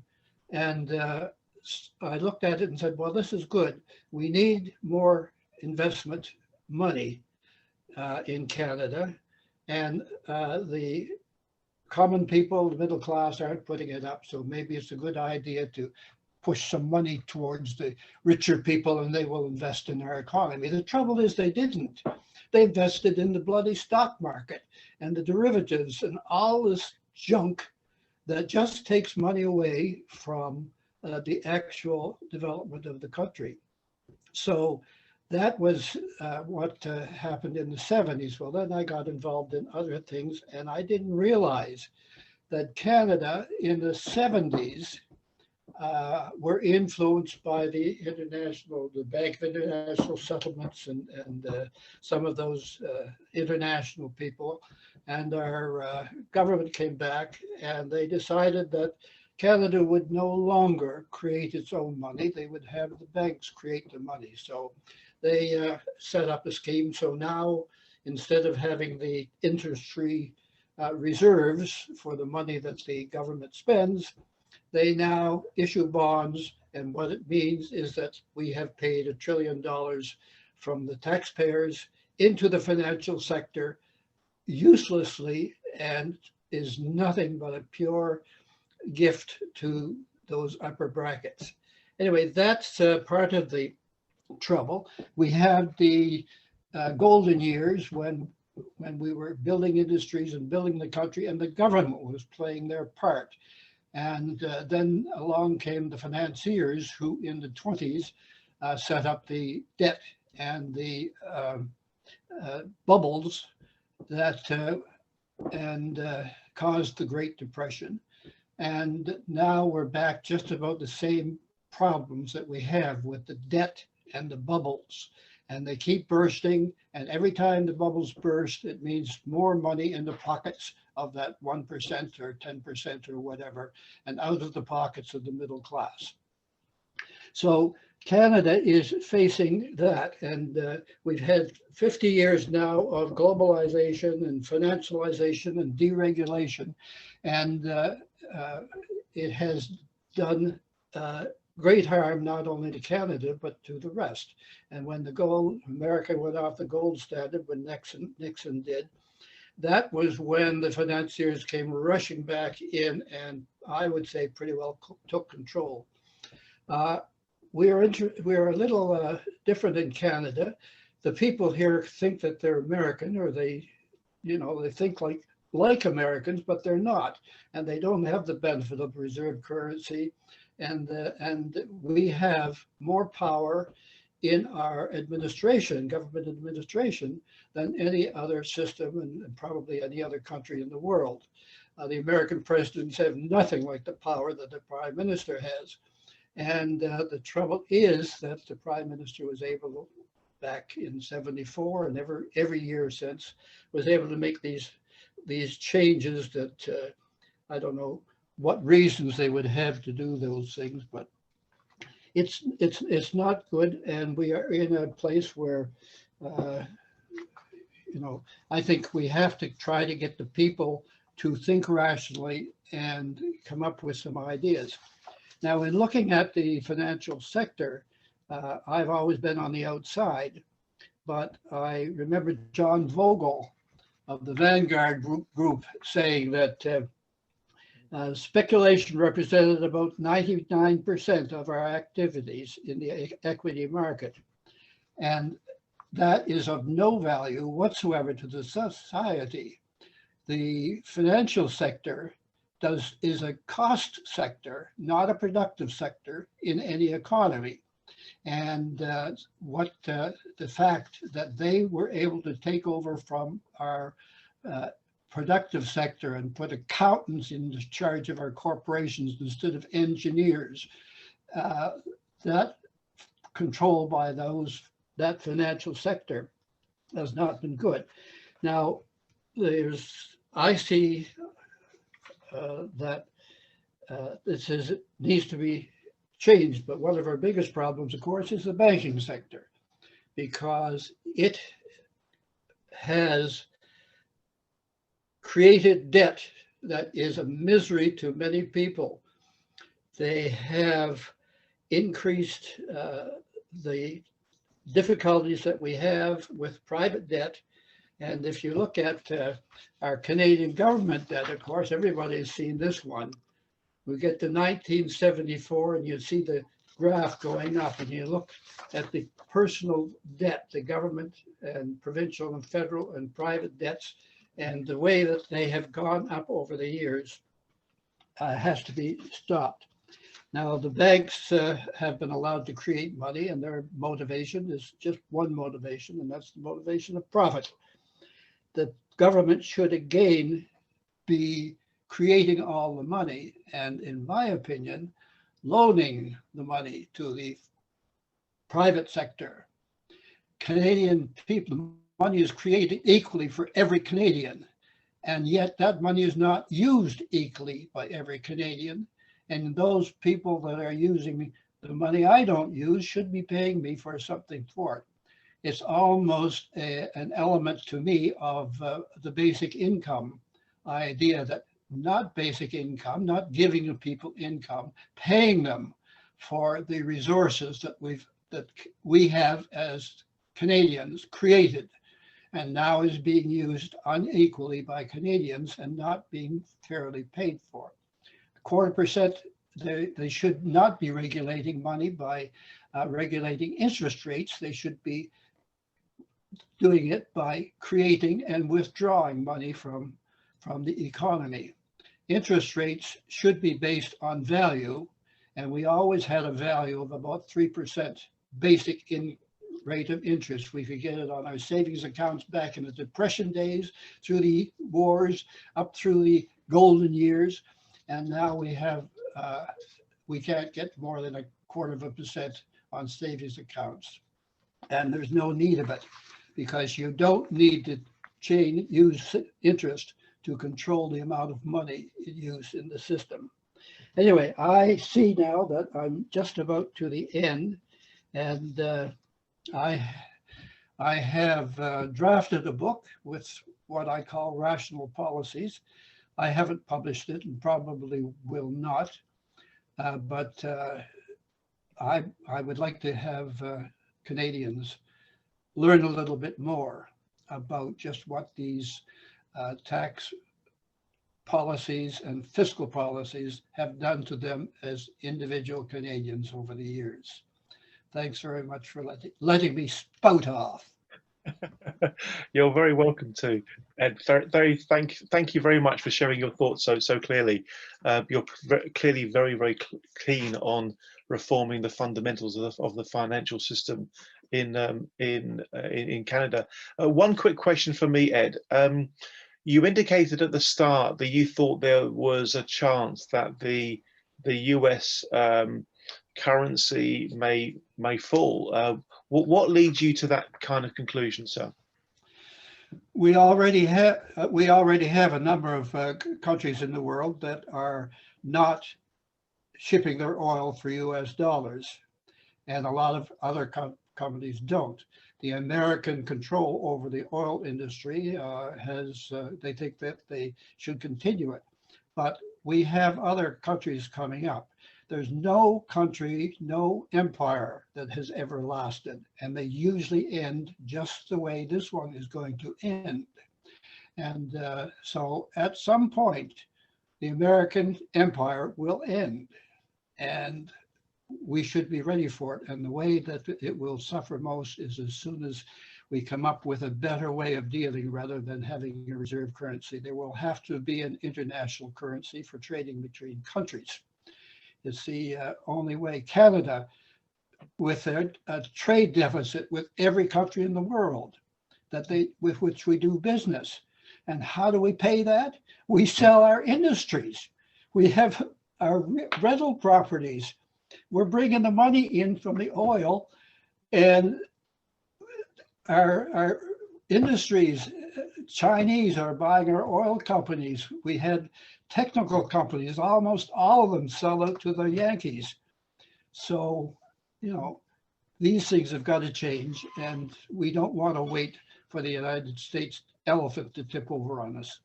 And I looked at it and said, well, this is good. We need more investment money in Canada. And the common people, the middle class, aren't putting it up. So maybe it's a good idea to push some money towards the richer people and they will invest in our economy. The trouble is they didn't. They invested in the bloody stock market and the derivatives and all this junk that just takes money away from the actual development of the country. So that was what happened in the 70s. Well, then I got involved in other things and I didn't realize that Canada in the 70s were influenced by the Bank of International Settlements and some of those international people. And our government came back and they decided that Canada would no longer create its own money. They would have the banks create the money. So they set up a scheme. So now, instead of having the interest-free reserves for the money that the government spends, they now issue bonds. And what it means is that we have paid $1 trillion from the taxpayers into the financial sector uselessly and is nothing but a pure gift to those upper brackets. Anyway, that's part of the trouble. We had the golden years when we were building industries and building the country and the government was playing their part. And then along came the financiers who in the 20s set up the debt and the bubbles that caused the Great Depression. And now we're back just about the same problems that we have with the debt and the bubbles. And they keep bursting. And every time the bubbles burst, it means more money in the pockets of that 1% or 10% or whatever, and out of the pockets of the middle class. So Canada is facing that. And we've had 50 years now of globalization and financialization and deregulation. And it has done great harm not only to Canada, but to the rest. And when America went off the gold standard, when Nixon did, that was when the financiers came rushing back in and I would say pretty well took control. We are a little different in Canada. The people here think that they're American, or they think like Americans, but they're not, and they don't have the benefit of reserve currency, and we have more power in our administration, government administration, than any other system and probably any other country in the world. The American presidents have nothing like the power that the prime minister has. And the trouble is that the prime minister was able, back in '74 and every year since, was able to make these changes that I don't know what reasons they would have to do those things, but it's not good. And we are in a place where, I think we have to try to get the people to think rationally and come up with some ideas. Now, in looking at the financial sector, I've always been on the outside, but I remember John Vogel of the Vanguard group saying that speculation represented about 99% of our activities in the equity market. And that is of no value whatsoever to the society. The financial sector is a cost sector, not a productive sector in any economy. And the fact that they were able to take over from our productive sector and put accountants in charge of our corporations instead of engineers. That control by that financial sector has not been good. Now, I see that this needs to be changed, but one of our biggest problems, of course, is the banking sector, because it has created debt that is a misery to many people. They have increased the difficulties that we have with private debt. And if you look at our Canadian government debt, of course, everybody has seen this one. We get to 1974 and you see the graph going up, and you look at the personal debt, the government and provincial and federal and private debts, and the way that they have gone up over the years has to be stopped. Now, the banks have been allowed to create money, and their motivation is just one motivation, and that's the motivation of profit. The government should again be creating all the money, and in my opinion, loaning the money to the private sector. Canadian people, money is created equally for every Canadian, and yet that money is not used equally by every Canadian. And those people that are using the money I don't use should be paying me for something for it. It's almost an element to me of the basic income idea, that not basic income, not giving the people income, paying them for the resources that we have as Canadians created, and now is being used unequally by Canadians and not being fairly paid for. 0.25%, they should not be regulating money by regulating interest rates. They should be doing it by creating and withdrawing money from the economy. Interest rates should be based on value, and we always had a value of about 3% basic rate of interest. We could get it on our savings accounts back in the Depression days, through the wars, up through the golden years, and now we have we can't get more than 0.25% on savings accounts, and there's no need of it, because you don't need to use interest to control the amount of money used in the system. Anyway, I see now that I'm just about to the end, and I have drafted a book with what I call rational policies. I haven't published it and probably will not, but I would like to have Canadians learn a little bit more about just what these tax policies and fiscal policies have done to them as individual Canadians over the years. Thanks very much for letting me spout off. You're very welcome to, Ed. Thank you very much for sharing your thoughts so clearly. You're clearly very keen on reforming the fundamentals of the financial system in Canada. One quick question for me, Ed. You indicated at the start that you thought there was a chance that the US currency may fall. What leads you to that kind of conclusion, sir? We already have a number of countries in the world that are not shipping their oil for US dollars, and a lot of other companies don't. The American control over the oil industry they think that they should continue it, but we have other countries coming up. There's no country, no empire that has ever lasted, and they usually end just the way this one is going to end. And so at some point, the American empire will end, and we should be ready for it. And the way that it will suffer most is as soon as we come up with a better way of dealing rather than having a reserve currency. There will have to be an international currency for trading between countries. It's the only way. Canada, with a trade deficit with every country in the world with which we do business, And how do we pay that? We sell our industries. We have our rental properties. We're bringing the money in from the oil, and our industries, Chinese are buying our oil companies. We had technical companies, almost all of them sell out to the Yankees. So, you know, these things have got to change, and we don't want to wait for the United States elephant to tip over on us.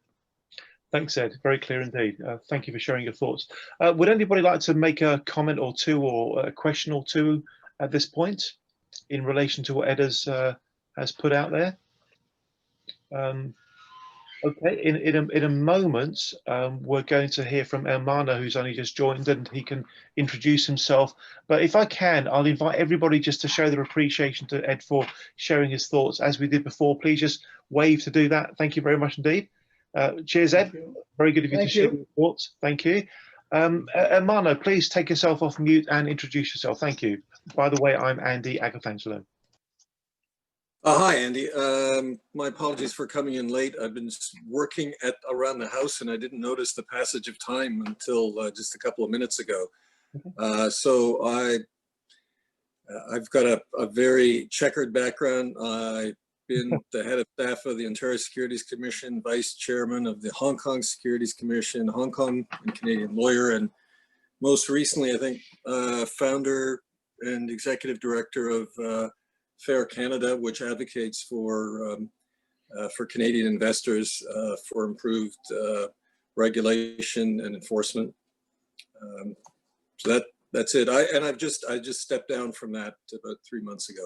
Thanks, Ed. Very clear indeed. Thank you for sharing your thoughts. Would anybody like to make a comment or two or a question or two at this point in relation to what Ed has put out there? Okay, in a moment, we're going to hear from Ermanno, who's only just joined, and he can introduce himself. But if I can, I'll invite everybody just to show their appreciation to Ed for sharing his thoughts. As we did before, please just wave to do that. Thank you very much indeed. Cheers, Ed. Very good of you to share your thoughts. Thank you. Ermanno, please take yourself off mute and introduce yourself. Thank you. By the way, I'm Andy Agafangelo. Hi, Andy. My apologies for coming in late. I've been working around the house and I didn't notice the passage of time until just a couple of minutes ago. So I've got a very checkered background. I've been the head of staff of the Ontario Securities Commission, vice chairman of the Hong Kong Securities Commission, Hong Kong and Canadian lawyer, and most recently, I think, founder and executive director of Fair Canada, which advocates for Canadian investors for improved regulation and enforcement. So that's it. I just stepped down from that about 3 months ago.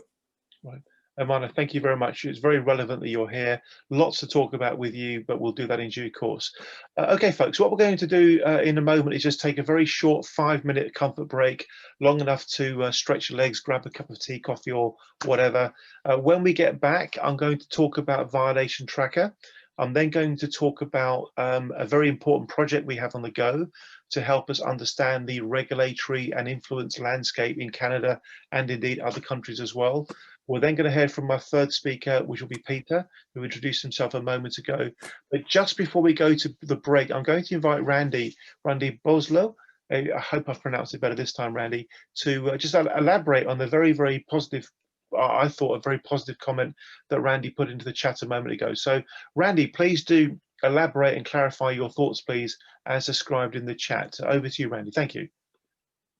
Right. Ermanno, thank you very much. It's very relevant that you're here. Lots to talk about with you, but we'll do that in due course. Okay, folks, what we're going to do in a moment is just take a very short 5-minute comfort break, long enough to stretch your legs, grab a cup of tea, coffee, or whatever. When we get back, I'm going to talk about Violation Tracker. I'm then going to talk about a very important project we have on the go to help us understand the regulatory and influence landscape in Canada and indeed other countries as well. We're then going to hear from my third speaker, which will be Peter, who introduced himself a moment ago. But just before we go to the break, I'm going to invite Randy Boslow, I hope I've pronounced it better this time, Randy, to just elaborate on the very, very positive, I thought a very positive comment that Randy put into the chat a moment ago. So Randy, please do elaborate and clarify your thoughts, please, as described in the chat. Over to you, Randy. Thank you.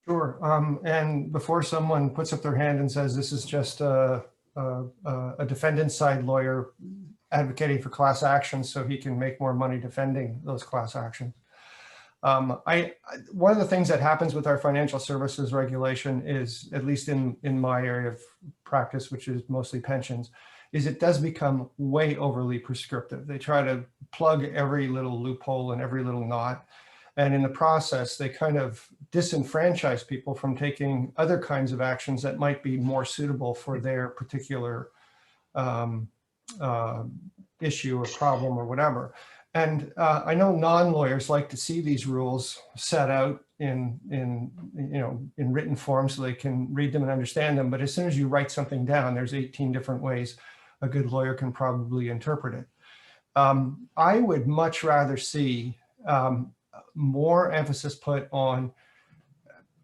Sure. And before someone puts up their hand and says this is just a defendant's side lawyer advocating for class actions so he can make more money defending those class actions. One of the things that happens with our financial services regulation is, at least in my area of practice, which is mostly pensions, is it does become way overly prescriptive. They try to plug every little loophole and every little knot. And in the process, they kind of disenfranchise people from taking other kinds of actions that might be more suitable for their particular issue or problem or whatever. And I know non-lawyers like to see these rules set out in written form so they can read them and understand them. But as soon as you write something down, there's 18 different ways a good lawyer can probably interpret it. I would much rather see more emphasis put on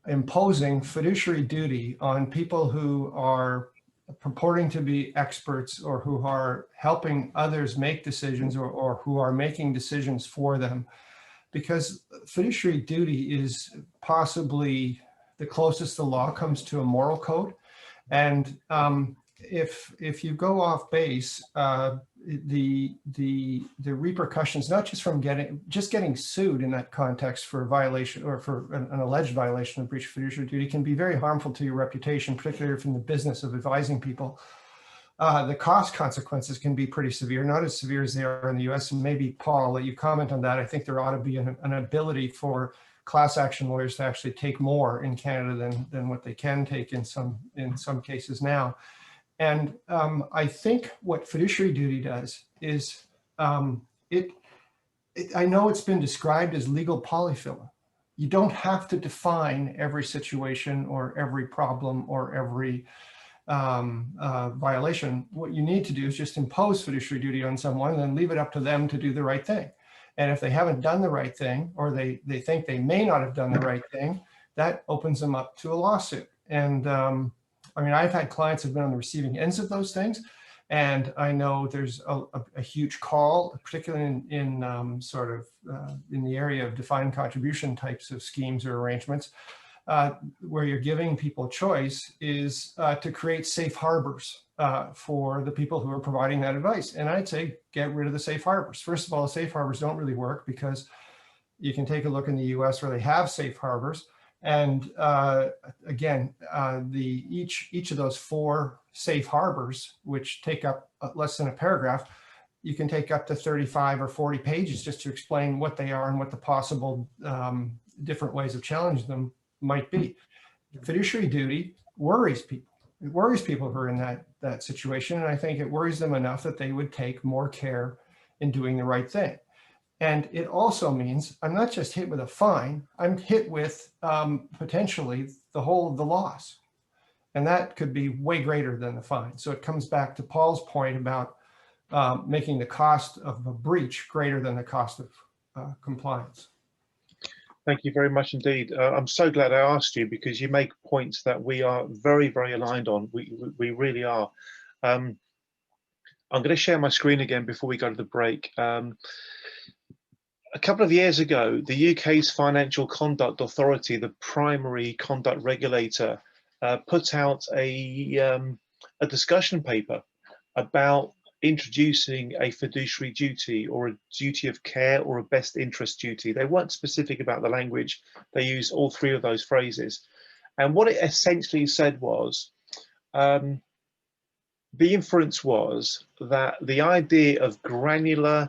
imposing fiduciary duty on people who are purporting to be experts or who are helping others make decisions or who are making decisions for them. Because fiduciary duty is possibly the closest the law comes to a moral code. And if you go off base, the repercussions, not just from getting sued in that context for a violation or for an alleged violation of breach of fiduciary duty, can be very harmful to your reputation, particularly if in the business of advising people. The cost consequences can be pretty severe, not as severe as they are in the US. And maybe Paul, let you comment on that. I think there ought to be an ability for class action lawyers to actually take more in Canada than what they can take in some cases now. And I think what fiduciary duty does is I know it's been described as legal polyfill. You don't have to define every situation or every problem or every violation, what you need to do is just impose fiduciary duty on someone and then leave it up to them to do the right thing. And if they haven't done the right thing, or they think they may not have done the right thing, that opens them up to a lawsuit. And I mean, I've had clients who've been on the receiving ends of those things. And I know there's a huge call, particularly in sort of in the area of defined contribution types of schemes or arrangements, where you're giving people choice, is to create safe harbors for the people who are providing that advice. And I'd say get rid of the safe harbors. First of all, the safe harbors don't really work, because you can take a look in the US where they have safe harbors. And again, each of those 4 safe harbors, which take up less than a paragraph, you can take up to 35 or 40 pages just to explain what they are and what the possible different ways of challenging them might be. Fiduciary duty worries people. It worries people who are in that situation. And I think it worries them enough that they would take more care in doing the right thing. And it also means I'm not just hit with a fine, I'm hit with potentially the whole of the loss. And that could be way greater than the fine. So it comes back to Paul's point about making the cost of a breach greater than the cost of compliance. Thank you very much indeed. I'm so glad I asked you, because you make points that we are very, very aligned on. We really are. I'm going to share my screen again before we go to the break. A couple of years ago, the UK's Financial Conduct Authority, the primary conduct regulator, put out a discussion paper about introducing a fiduciary duty, or a duty of care, or a best interest duty. They weren't specific about the language. They used all 3 of those phrases. And what it essentially said was, the inference was that the idea of granular,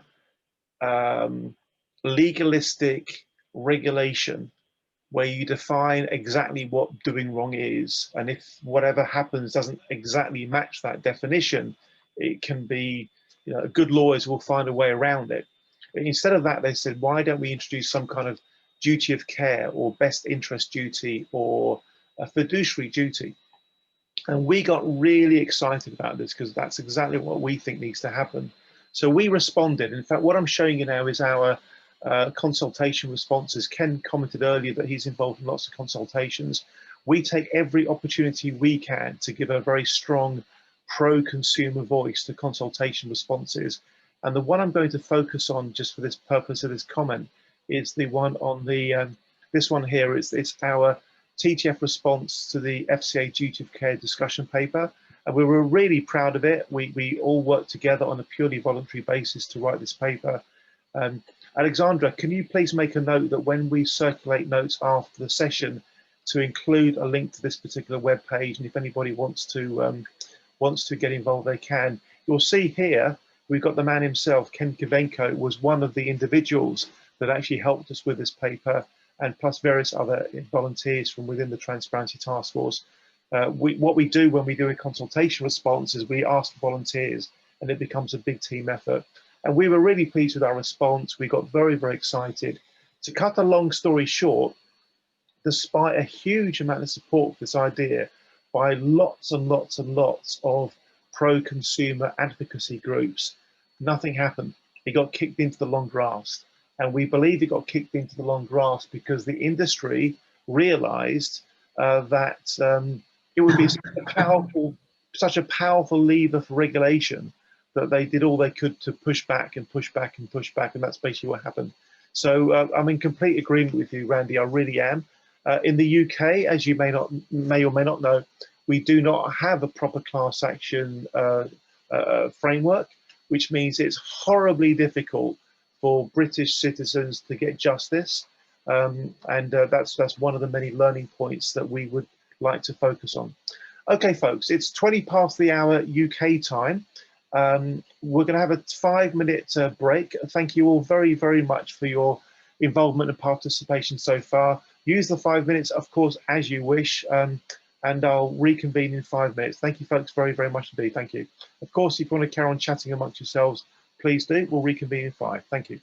legalistic regulation, where you define exactly what doing wrong is, and if whatever happens doesn't exactly match that definition, it can be, good lawyers will find a way around it. And instead of that, they said, why don't we introduce some kind of duty of care, or best interest duty, or a fiduciary duty? And we got really excited about this, because that's exactly what we think needs to happen. So we responded. In fact, what I'm showing you now is our consultation responses. Ken commented earlier that he's involved in lots of consultations. We take every opportunity we can to give a very strong pro-consumer voice to consultation responses. And the one I'm going to focus on, just for this purpose of this comment, is the one on the, this one here. It's our TTF response to the FCA duty of care discussion paper. And we were really proud of it. We all worked together on a purely voluntary basis to write this paper. Alexandra, can you please make a note that when we circulate notes after the session, to include a link to this particular web page, and if anybody wants to get involved, they can. You'll see here we've got the man himself. Ken Kavenko was one of the individuals that actually helped us with this paper, and plus various other volunteers from within the Transparency Task Force. What we do when we do a consultation response is we ask volunteers, and it becomes a big team effort. And we were really pleased with our response. We got very, very excited. To cut a long story short, despite a huge amount of support for this idea by lots and lots and lots of pro-consumer advocacy groups, nothing happened. It got kicked into the long grass. And we believe it got kicked into the long grass because the industry realized that it would be such a powerful lever for regulation that they did all they could to push back and push back and push back. And that's basically what happened. So I'm in complete agreement with you, Randy. I really am. In the UK, as you may or may not know, we do not have a proper class action framework, which means it's horribly difficult for British citizens to get justice. That's one of the many learning points that we would like to focus on. Okay, folks, it's 20 past the hour UK time. We're going to have a 5-minute break. Thank you all very, very much for your involvement and participation so far. Use the 5 minutes, of course, as you wish, and I'll reconvene in 5 minutes. Thank you, folks, very, very much indeed. Thank you. Of course, if you want to carry on chatting amongst yourselves, please do. We'll reconvene in 5. Thank you.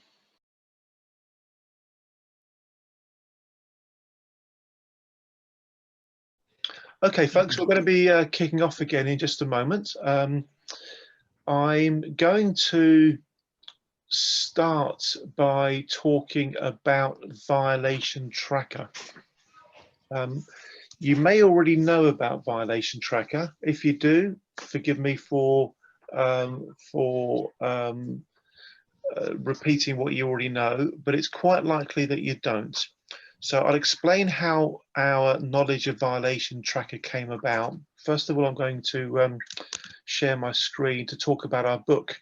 Okay, folks, we're going to be kicking off again in just a moment. I'm going to start by talking about Violation Tracker. You may already know about Violation Tracker. If you do, forgive me for repeating what you already know, but it's quite likely that you don't. So I'll explain how our knowledge of Violation Tracker came about. First of all, I'm going to share my screen to talk about our book,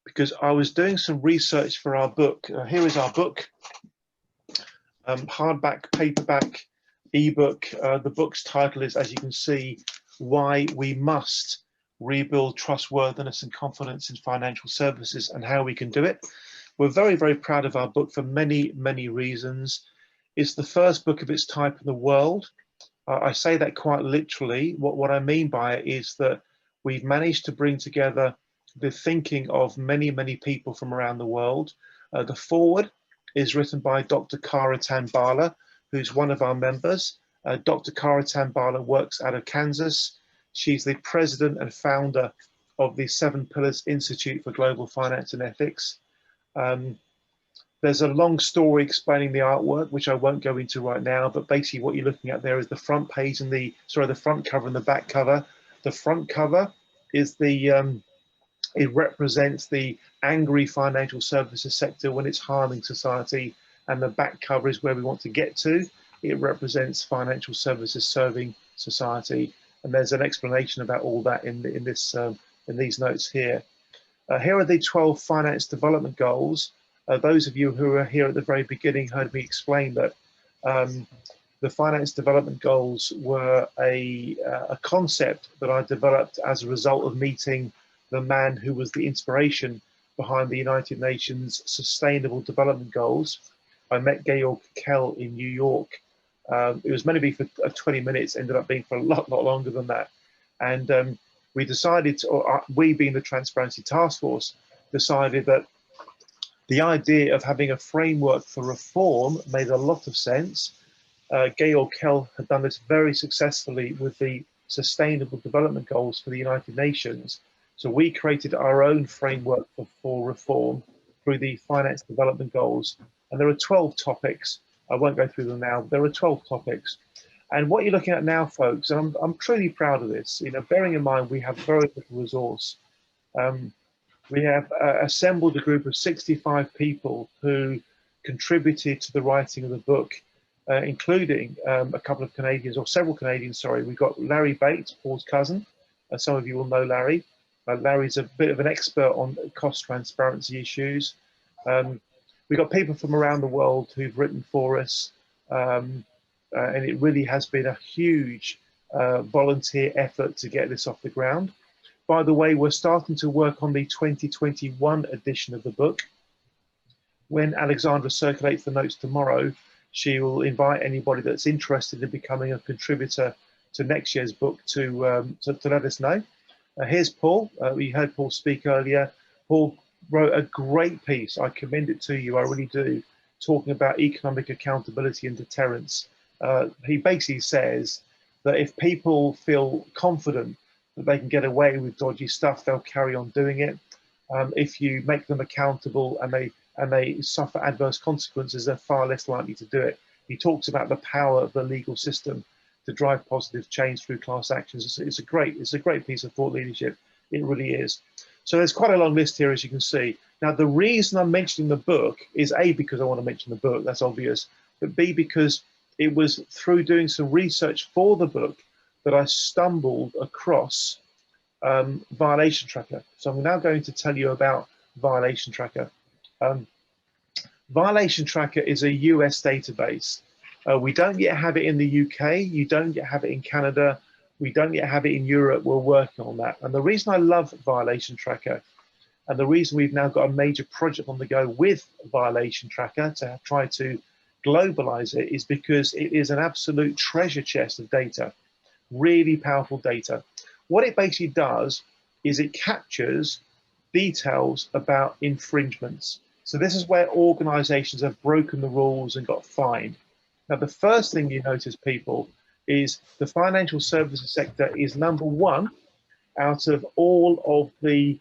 because I was doing some research for our book. Here is our book, hardback, paperback, ebook. The book's title is, as you can see, Why We Must Rebuild Trustworthiness and Confidence in Financial Services and How We Can Do It. We're very, very proud of our book for many, many reasons. It's the first book of its type in the world. I say that quite literally. What I mean by it is that we've managed to bring together the thinking of many, many people from around the world. The foreword is written by Dr. Kara Tambala, who's one of our members. Dr. Kara Tambala works out of Kansas. She's the president and founder of the Seven Pillars Institute for Global Finance and Ethics. There's a long story explaining the artwork, which I won't go into right now, but basically what you're looking at there is the front page and the front cover and the back cover. The front cover is it represents the angry financial services sector when it's harming society, and the back cover is where we want to get to. It represents financial services serving society, and there's an explanation about all that in these notes here. Here are the 12 finance development goals. Those of you who are here at the very beginning heard me explain that the finance development goals were a concept that I developed as a result of meeting the man who was the inspiration behind the United Nations Sustainable Development Goals. I met Georg Kell in New York. It was meant to be for 20 minutes, ended up being for a lot longer than that. And we decided, we being the Transparency Task Force, decided that the idea of having a framework for reform made a lot of sense. Georg Kell had done this very successfully with the Sustainable Development Goals for the United Nations. So we created our own framework for reform through the Finance Development Goals. And there are 12 topics. I won't go through them now. There are 12 topics. And what you're looking at now, folks, and I'm truly proud of this, bearing in mind we have very little resource. We have assembled a group of 65 people who contributed to the writing of the book, including a couple of Canadians, or several Canadians, sorry. We've got Larry Bates, Paul's cousin. Some of you will know Larry. Larry's a bit of an expert on cost transparency issues. We've got people from around the world who've written for us, and it really has been a huge volunteer effort to get this off the ground. By the way, we're starting to work on the 2021 edition of the book. When Alexandra circulates the notes tomorrow, she will invite anybody that's interested in becoming a contributor to next year's book to let us know. Here's Paul. We heard Paul speak earlier. Paul wrote a great piece. I commend it to you, I really do, talking about economic accountability and deterrence. He basically says that if people feel confident that they can get away with dodgy stuff, they'll carry on doing it. If you make them accountable and they suffer adverse consequences, they're far less likely to do it. He talks about the power of the legal system to drive positive change through class actions. It's a great piece of thought leadership. It really is. So there's quite a long list here, as you can see. Now, the reason I'm mentioning the book is A, because I want to mention the book, that's obvious, but B, because it was through doing some research for the book that I stumbled across Violation Tracker. So I'm now going to tell you about Violation Tracker. Violation Tracker is a US database. We don't yet have it in the UK. You don't yet have it in Canada. We don't yet have it in Europe. We're working on that. And the reason I love Violation Tracker, and the reason we've now got a major project on the go with Violation Tracker to try to globalize it, is because it is an absolute treasure chest of data, really powerful data. What it basically does is it captures details about infringements. So this is where organizations have broken the rules and got fined. Now, the first thing you notice, people, is the financial services sector is #1 out of all of the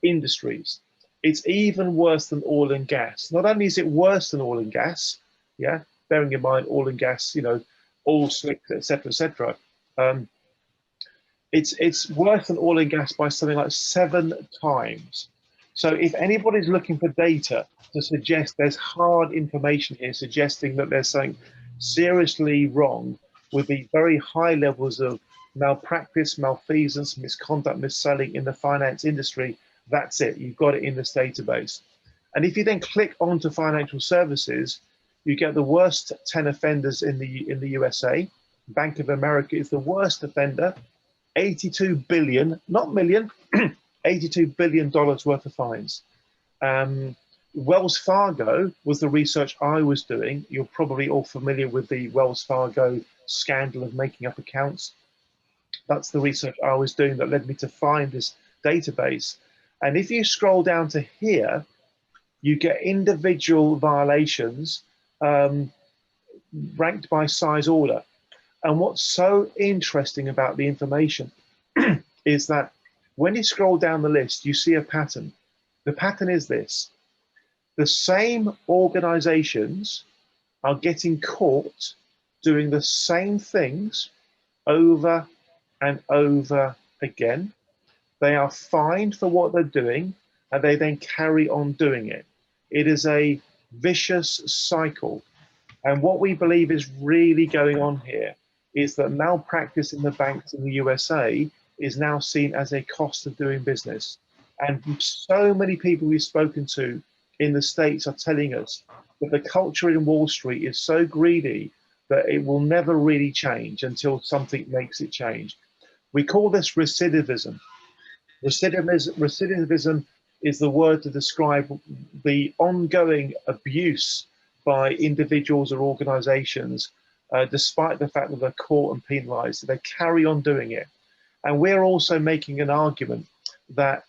industries. It's even worse than oil and gas. Not only is it worse than oil and gas, yeah, bearing in mind oil and gas, you know, oil slicks, etc., etc. It's worse than oil and gas by something like 7 times. So if anybody's looking for data to suggest there's hard information here suggesting that there's something seriously wrong with the very high levels of malpractice, malfeasance, misconduct, mis-selling in the finance industry, that's it. You've got it in this database. And if you then click onto financial services, you get the worst 10 offenders in the USA. Bank of America is the worst offender. 82 billion, not million, $82 billion worth of fines. Wells Fargo was the research I was doing. You're probably all familiar with the Wells Fargo scandal of making up accounts. That's the research I was doing that led me to find this database. And if you scroll down to here, you get individual violations ranked by size order. And what's so interesting about the information is that when you scroll down the list, you see a pattern. The pattern is this. The same organizations are getting caught doing the same things over and over again. They are fined for what they're doing, and they then carry on doing it. It is a vicious cycle. And what we believe is really going on here is that malpractice in the banks in the USA is now seen as a cost of doing business. And so many people we've spoken to in the States are telling us that the culture in Wall Street is so greedy that it will never really change until something makes it change. We call this recidivism. Recidivism is the word to describe the ongoing abuse by individuals or organizations, despite the fact that they're caught and penalized. They carry on doing it. And we're also making an argument that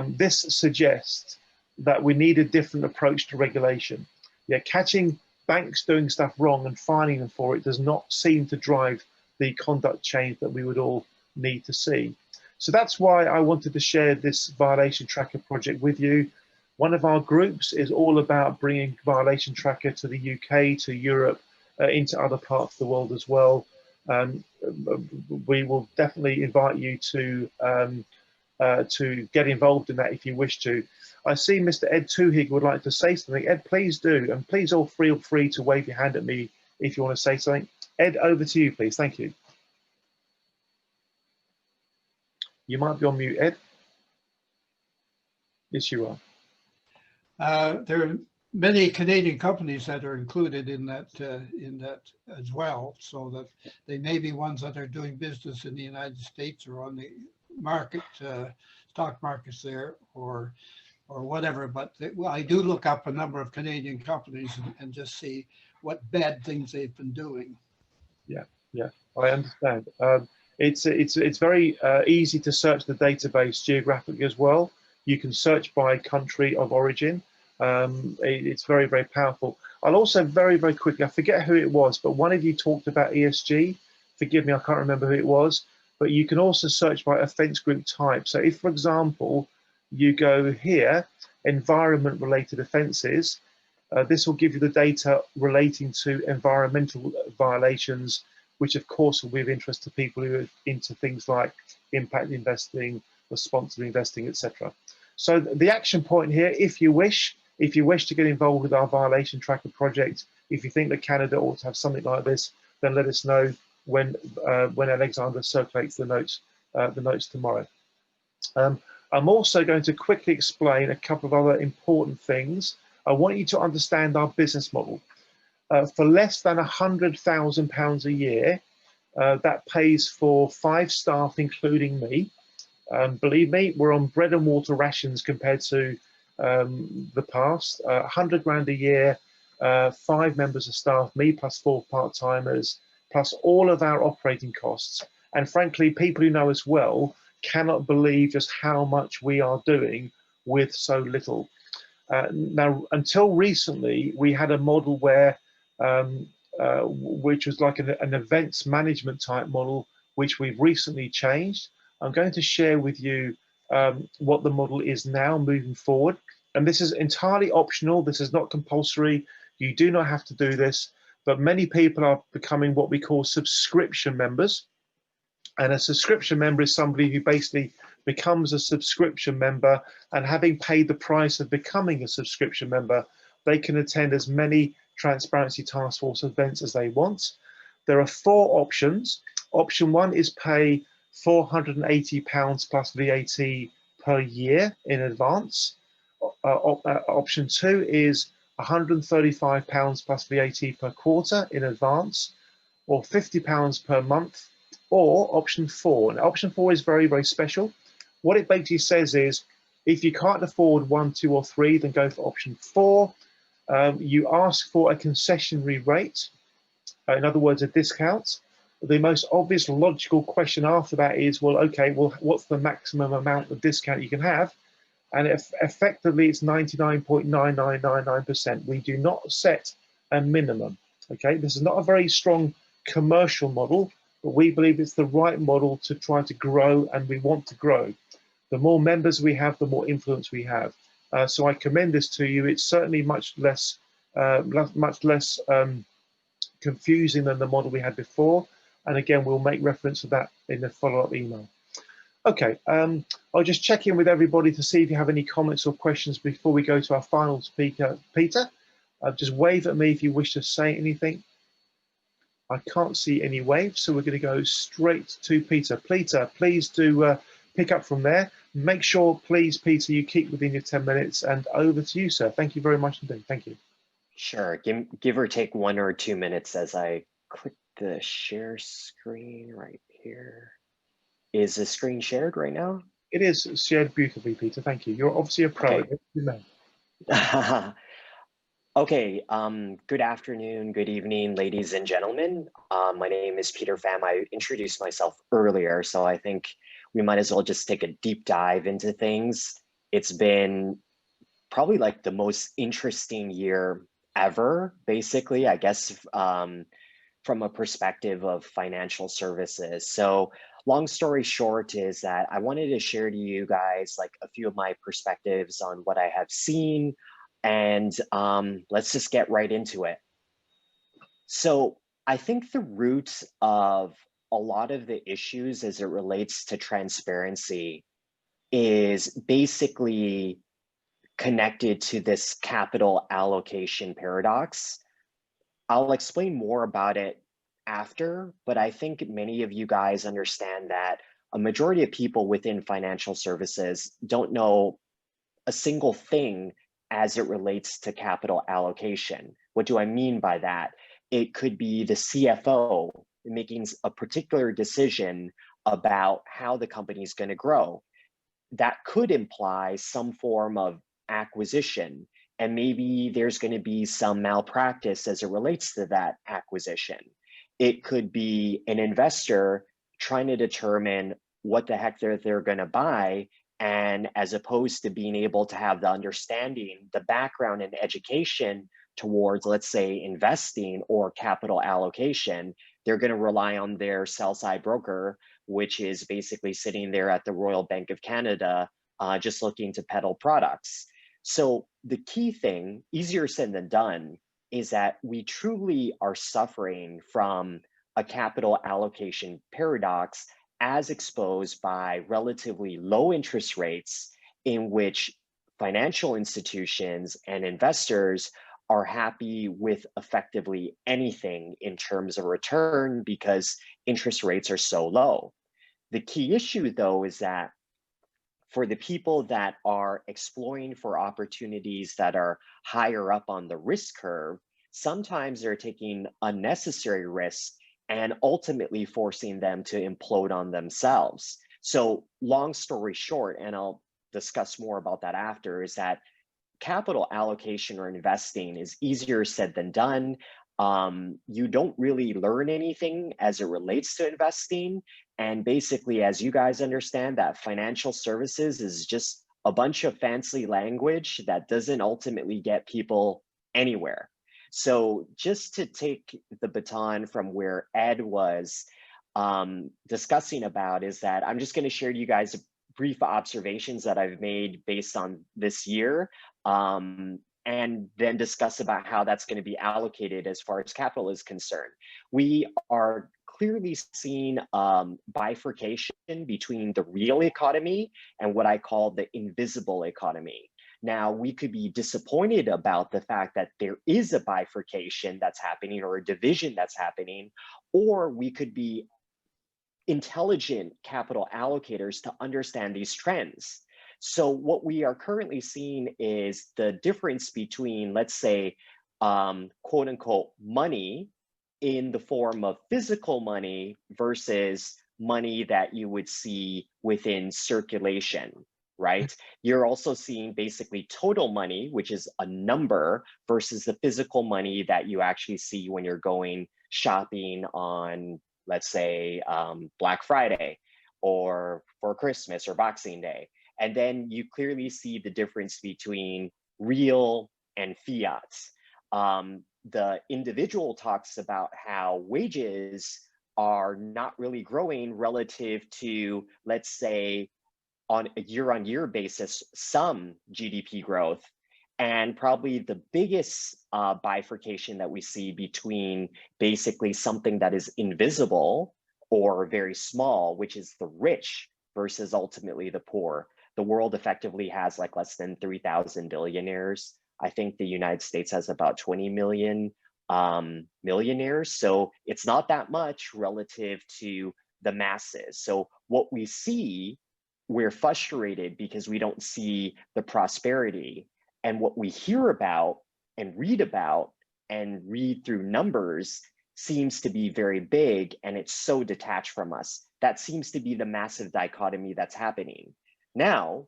this suggests that we need a different approach to regulation. Yeah, catching banks doing stuff wrong and fining them for it does not seem to drive the conduct change that we would all need to see. So that's why I wanted to share this violation tracker project with you. One of our groups is all about bringing violation tracker to the UK, to Europe, into other parts of the world as well. We will definitely invite you to get involved in that if you wish to. I see Mr. Ed Tuhig would like to say something. Ed, please do, and please all feel free to wave your hand at me if you want to say something. Ed, over to you, please. Thank you. You might be on mute, Ed. Yes, you are. There are many Canadian companies that are included in that as well, so that they may be ones that are doing business in the United States or on the market, stock markets there, or whatever. But I do look up a number of Canadian companies and just see what bad things they've been doing. Yeah, I understand. It's very easy to search the database geographically as well. You can search by country of origin. It's very, very powerful. I'll also very, very quickly, I forget who it was, but one of you talked about ESG. Forgive me, I can't remember who it was, but you can also search by offense group type. So if, for example, you go here, environment related offenses, this will give you the data relating to environmental violations, which of course will be of interest to people who are into things like impact investing, responsible investing, etc. So the action point here, if you wish to get involved with our violation tracker project, if you think that Canada ought to have something like this, then let us know when Alexander circulates the notes tomorrow. I'm also going to quickly explain a couple of other important things. I want you to understand our business model. For less than £100,000 a year, that pays for 5 staff, including me. Believe me, we're on bread and water rations compared to the past. 100 grand a year, 5 members of staff, me plus 4 part-timers, plus all of our operating costs. And frankly, people who know us well cannot believe just how much we are doing with so little. Now, until recently, we had a model where which was like an events management type model, which we've recently changed. I'm going to share with you what the model is now moving forward. And this is entirely optional. This is not compulsory. You do not have to do this, but many people are becoming what we call subscription members. And a subscription member is somebody who basically becomes a subscription member, and having paid the price of becoming a subscription member, they can attend as many Transparency Task Force events as they want. There are 4 options. Option 1 is pay £480 plus VAT per year in advance. Option 2 is £135 plus VAT per quarter in advance, or £50 per month, or option 4. And option 4 is very, very special. What it basically says is, if you can't afford 1, 2, or 3, then go for option 4. You ask for a concessionary rate, in other words, a discount. The most obvious logical question after that is, well, okay, well, what's the maximum amount of discount you can have? And effectively, it's 99.9999%. We do not set a minimum. Okay, this is not a very strong commercial model, but we believe it's the right model to try to grow, and we want to grow. The more members we have, the more influence we have. So I commend this to you. It's certainly much less confusing than the model we had before. And again, we'll make reference to that in the follow-up email. Okay, I'll just check in with everybody to see if you have any comments or questions before we go to our final speaker, Peter. Just wave at me if you wish to say anything. I can't see any waves, so we're going to go straight to Peter. Peter, please do pick up from there. Make sure, please, Peter, you keep within your 10 minutes, and over to you, sir. Thank you very much indeed. Thank you. Sure, give or take 1 or 2 minutes as I click the share screen right here. Is the screen shared right now? It is shared beautifully, Peter. Thank you. You're obviously a pro. Okay. You Okay, good afternoon, good evening, ladies and gentlemen. My name is Peter Pham. I introduced myself earlier, so I think we might as well just take a deep dive into things. It's been probably like the most interesting year ever, basically, I guess, from a perspective of financial services. So long story short is that I wanted to share to you guys like a few of my perspectives on what I have seen, and let's just get right into it. So I think the root of a lot of the issues as it relates to transparency is basically connected to this capital allocation paradox. I'll explain more about it after, but I think many of you guys understand that a majority of people within financial services don't know a single thing as it relates to capital allocation. What do I mean by that? It could be the CFO making a particular decision about how the company is going to grow. That could imply some form of acquisition, and maybe there's going to be some malpractice as it relates to that acquisition. It could be an investor trying to determine what the heck they're going to buy, and as opposed to being able to have the understanding, the background and education towards, let's say, investing or capital allocation, they're going to rely on their sell-side broker, which is basically sitting there at the Royal Bank of Canada, just looking to peddle products. So the key thing, easier said than done, is that we truly are suffering from a capital allocation paradox as exposed by relatively low interest rates, in which financial institutions and investors are happy with effectively anything in terms of return because interest rates are so low. The key issue, though, is that for the people that are exploring for opportunities that are higher up on the risk curve, sometimes they're taking unnecessary risks and ultimately forcing them to implode on themselves. So long story short, and I'll discuss more about that after, is that capital allocation or investing is easier said than done. You don't really learn anything as it relates to investing. And basically, as you guys understand, that financial services is just a bunch of fancy language that doesn't ultimately get people anywhere. So just to take the baton from where Ed was discussing about, is that I'm just going to share you guys brief observations that I've made based on this year, and then discuss about how that's going to be allocated as far as capital is concerned. We are clearly seeing bifurcation between the real economy and what I call the invisible economy. Now, we could be disappointed about the fact that there is a bifurcation that's happening or a division that's happening, or we could be intelligent capital allocators to understand these trends. So what we are currently seeing is the difference between, let's say, quote unquote, money in the form of physical money versus money that you would see within circulation, right? You're also seeing basically total money, which is a number, versus the physical money that you actually see when you're going shopping on, let's say, Black Friday or for Christmas or Boxing Day. And then you clearly see the difference between real and fiat. The individual talks about how wages are not really growing relative to, let's say, on a year-on-year basis, some GDP growth. And probably the biggest bifurcation that we see between basically something that is invisible or very small, which is the rich, versus ultimately the poor. The world effectively has like less than 3,000 billionaires. I think the United States has about 20 million millionaires. So it's not that much relative to the masses. So what we see, we're frustrated because we don't see the prosperity. And what we hear about and read through numbers seems to be very big, and it's so detached from us. That seems to be the massive dichotomy that's happening. Now,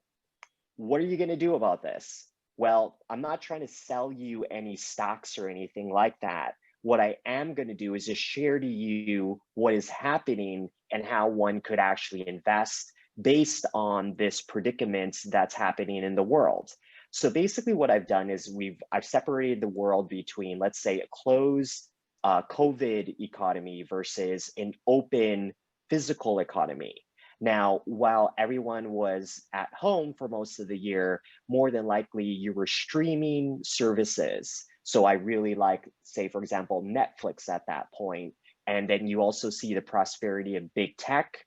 what are you going to do about this? Well, I'm not trying to sell you any stocks or anything like that. What I am going to do is just share to you what is happening and how one could actually invest based on this predicament that's happening in the world. So basically what I've done is I've separated the world between, let's say, a closed COVID economy versus an open physical economy. Now, while everyone was at home for most of the year, more than likely you were streaming services. So I really like, say, for example, Netflix at that point. And then you also see the prosperity of big tech.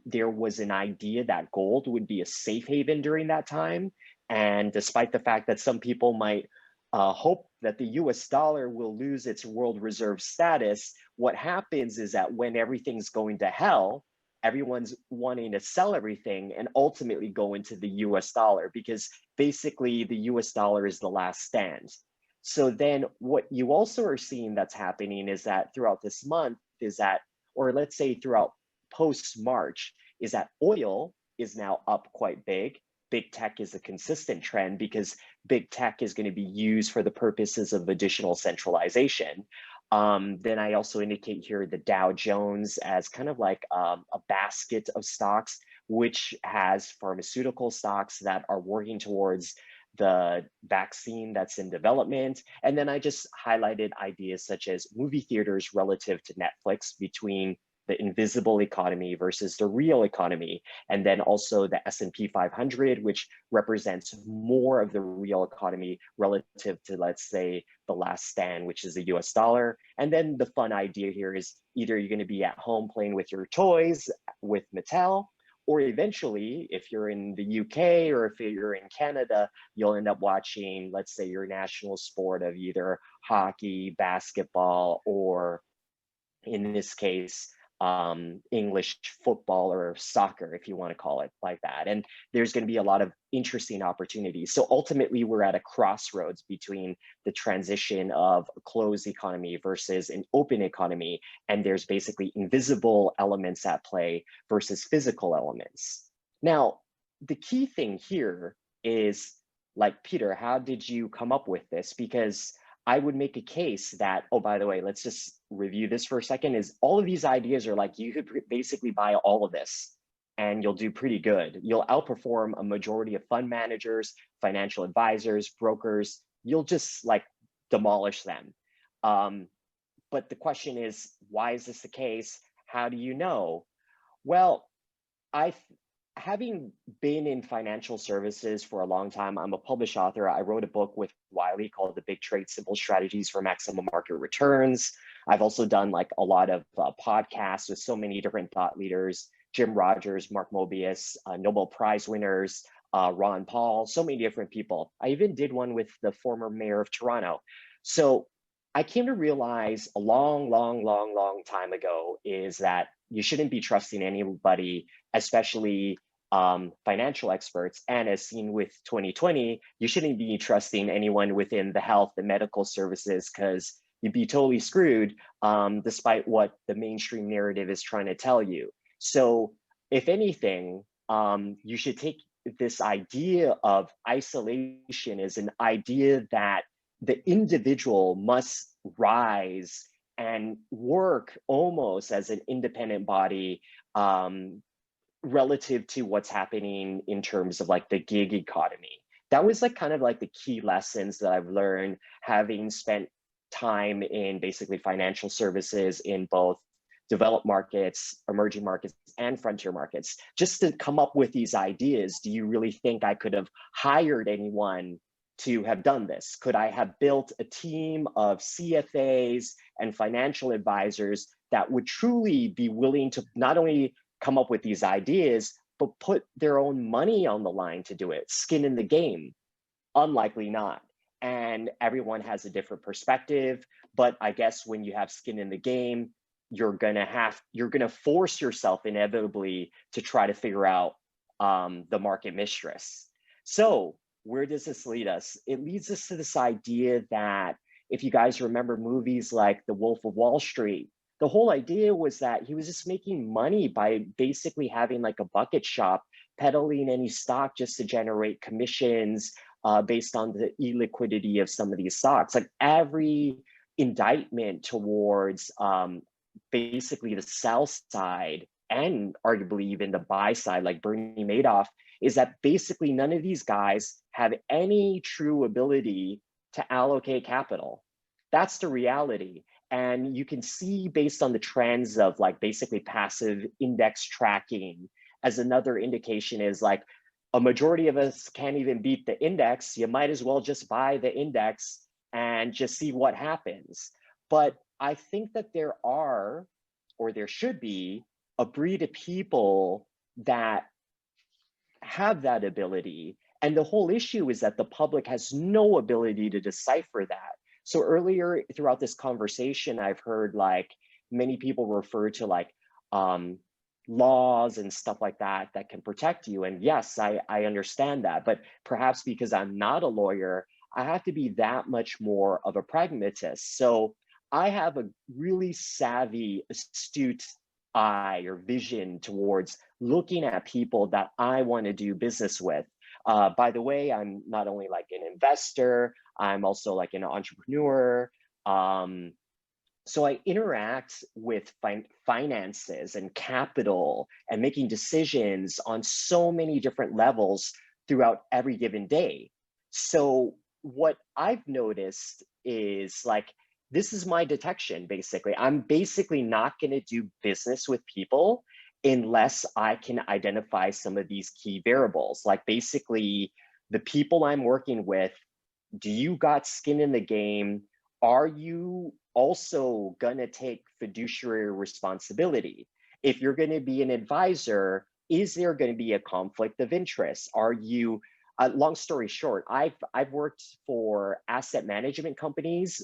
There was an idea that gold would be a safe haven during that time. And despite the fact that some people might hope that the US dollar will lose its world reserve status, what happens is that when everything's going to hell, everyone's wanting to sell everything and ultimately go into the US dollar, because basically the US dollar is the last stand. So then what you also are seeing that's happening is that throughout this month is that, or let's say throughout post-March, is that oil is now up quite big. Big tech is a consistent trend because big tech is going to be used for the purposes of additional centralization. Then I also indicate here the Dow Jones as kind of like a basket of stocks, which has pharmaceutical stocks that are working towards the vaccine that's in development. And then I just highlighted ideas such as movie theaters relative to Netflix, between the invisible economy versus the real economy. And then also the S&P 500, which represents more of the real economy relative to, let's say, the last stand, which is the US dollar. And then the fun idea here is either you're going to be at home playing with your toys with Mattel, or eventually, if you're in the UK or if you're in Canada, you'll end up watching, let's say, your national sport of either hockey, basketball, or in this case, English football or soccer, if you want to call it like that. And there's going to be a lot of interesting opportunities. So ultimately, we're at a crossroads between the transition of a closed economy versus an open economy. And there's basically invisible elements at play versus physical elements. Now, the key thing here is, like, Peter, how did you come up with this? Because I would make a case that, oh, by the way, let's just review this for a second, is all of these ideas are like, you could basically buy all of this and you'll do pretty good. You'll outperform a majority of fund managers, financial advisors, brokers. You'll just like demolish them. But the question is, why is this the case? How do you know? Well, having been in financial services for a long time, I'm a published author. I wrote a book with Wiley called The Big Trade Simple Strategies for Maximum Market Returns. I've also done like a lot of podcasts with so many different thought leaders, Jim Rogers, Mark Mobius, Nobel Prize winners, Ron Paul, so many different people. I even did one with the former mayor of Toronto. So I came to realize a long time ago is that you shouldn't be trusting anybody, especially financial experts. And as seen with 2020, you shouldn't be trusting anyone within the health and medical services, because you'd be totally screwed despite what the mainstream narrative is trying to tell you. So if anything, you should take this idea of isolation as an idea that the individual must rise and work almost as an independent body relative to what's happening in terms of like the gig economy. That was like kind of like the key lessons that I've learned, having spent time in basically financial services in both developed markets, emerging markets, and frontier markets, just to come up with these ideas. Do you really think I could have hired anyone to have done this? Could I have built a team of CFAs and financial advisors that would truly be willing to not only come up with these ideas, but put their own money on the line to do it, skin in the game? Unlikely not. And everyone has a different perspective, but I guess when you have skin in the game, you're gonna force yourself inevitably to try to figure out the market mistress. So where does this lead us? It leads us to this idea that, if you guys remember movies like The Wolf of Wall Street, the whole idea was that he was just making money by basically having like a bucket shop, peddling any stock just to generate commissions based on the illiquidity of some of these stocks. Like every indictment towards basically the sell side, and arguably even the buy side, like Bernie Madoff, is that basically none of these guys have any true ability to allocate capital. That's the reality. And you can see, based on the trends of like basically passive index tracking, as another indication is like a majority of us can't even beat the index. You might as well just buy the index and just see what happens. But I think that there are, or there should be, a breed of people that have that ability. And the whole issue is that the public has no ability to decipher that. So earlier throughout this conversation, I've heard like many people refer to like laws and stuff like that that can protect you. And yes, I understand that. But perhaps because I'm not a lawyer, I have to be that much more of a pragmatist. So I have a really savvy, astute eye or vision towards looking at people that I want to do business with. By the way, I'm not only like an investor, I'm also like an entrepreneur. So I interact with finances and capital and making decisions on so many different levels throughout every given day. So what I've noticed is like, this is my detection, basically. I'm basically not going to do business with people unless I can identify some of these key variables. Like basically, the people I'm working with, do you got skin in the game? Are you also going to take fiduciary responsibility? If you're going to be an advisor, is there going to be a conflict of interest? Are you, long story short, I've worked for asset management companies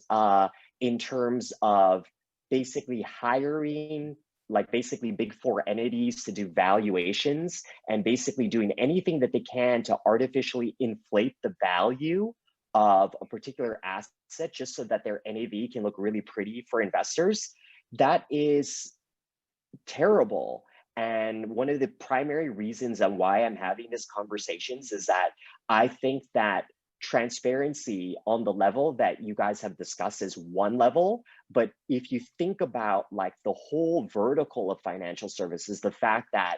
in terms of basically hiring like basically big four entities to do valuations and basically doing anything that they can to artificially inflate the value of a particular asset just so that their NAV can look really pretty for investors. That is terrible. And one of the primary reasons on why I'm having these conversations is that I think that transparency on the level that you guys have discussed is one level, but if you think about like the whole vertical of financial services, the fact that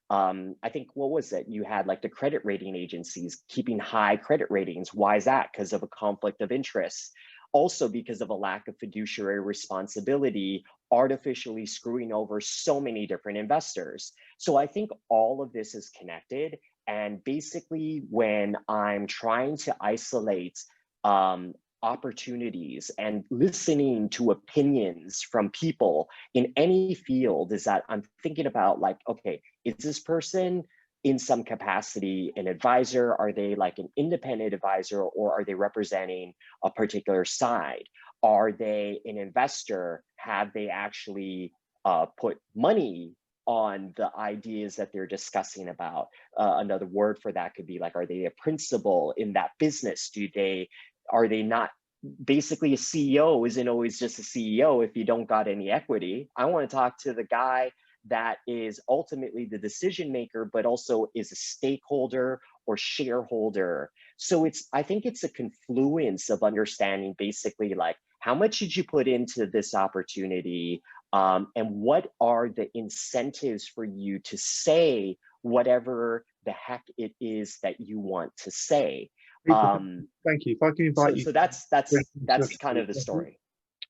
I think, what was it? You had like the credit rating agencies keeping high credit ratings. Why is that? Because of a conflict of interest. also because of a lack of fiduciary responsibility, artificially screwing over so many different investors. So I think all of this is connected. And basically, when I'm trying to isolate opportunities and listening to opinions from people in any field, is that I'm thinking about like, okay, is this person in some capacity an advisor? Are they like an independent advisor, or are they representing a particular side? Are they an investor? Have they actually put money on the ideas that they're discussing about? Another word for that could be like, are they a principal in that business? Are they not? Basically, a CEO isn't always just a CEO if you don't got any equity. I want to talk to the guy that is ultimately the decision maker, but also is a stakeholder or shareholder. So I think it's a confluence of understanding basically like, how much did you put into this opportunity? And what are the incentives for you to say whatever the heck it is that you want to say? Thank you. If I can invite you. So that's kind of the story.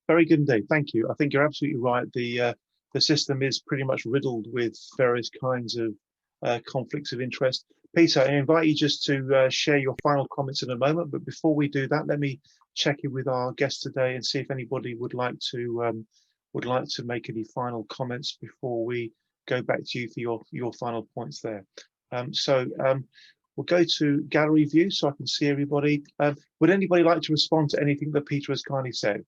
Very good indeed. Thank you. I think you're absolutely right. The system is pretty much riddled with various kinds of conflicts of interest. Peter, I invite you just to share your final comments in a moment. But before we do that, let me check in with our guest today and see if anybody would like to make any final comments before we go back to you for your final points there. We'll go to gallery view so I can see everybody. Would anybody like to respond to anything that Peter has kindly said?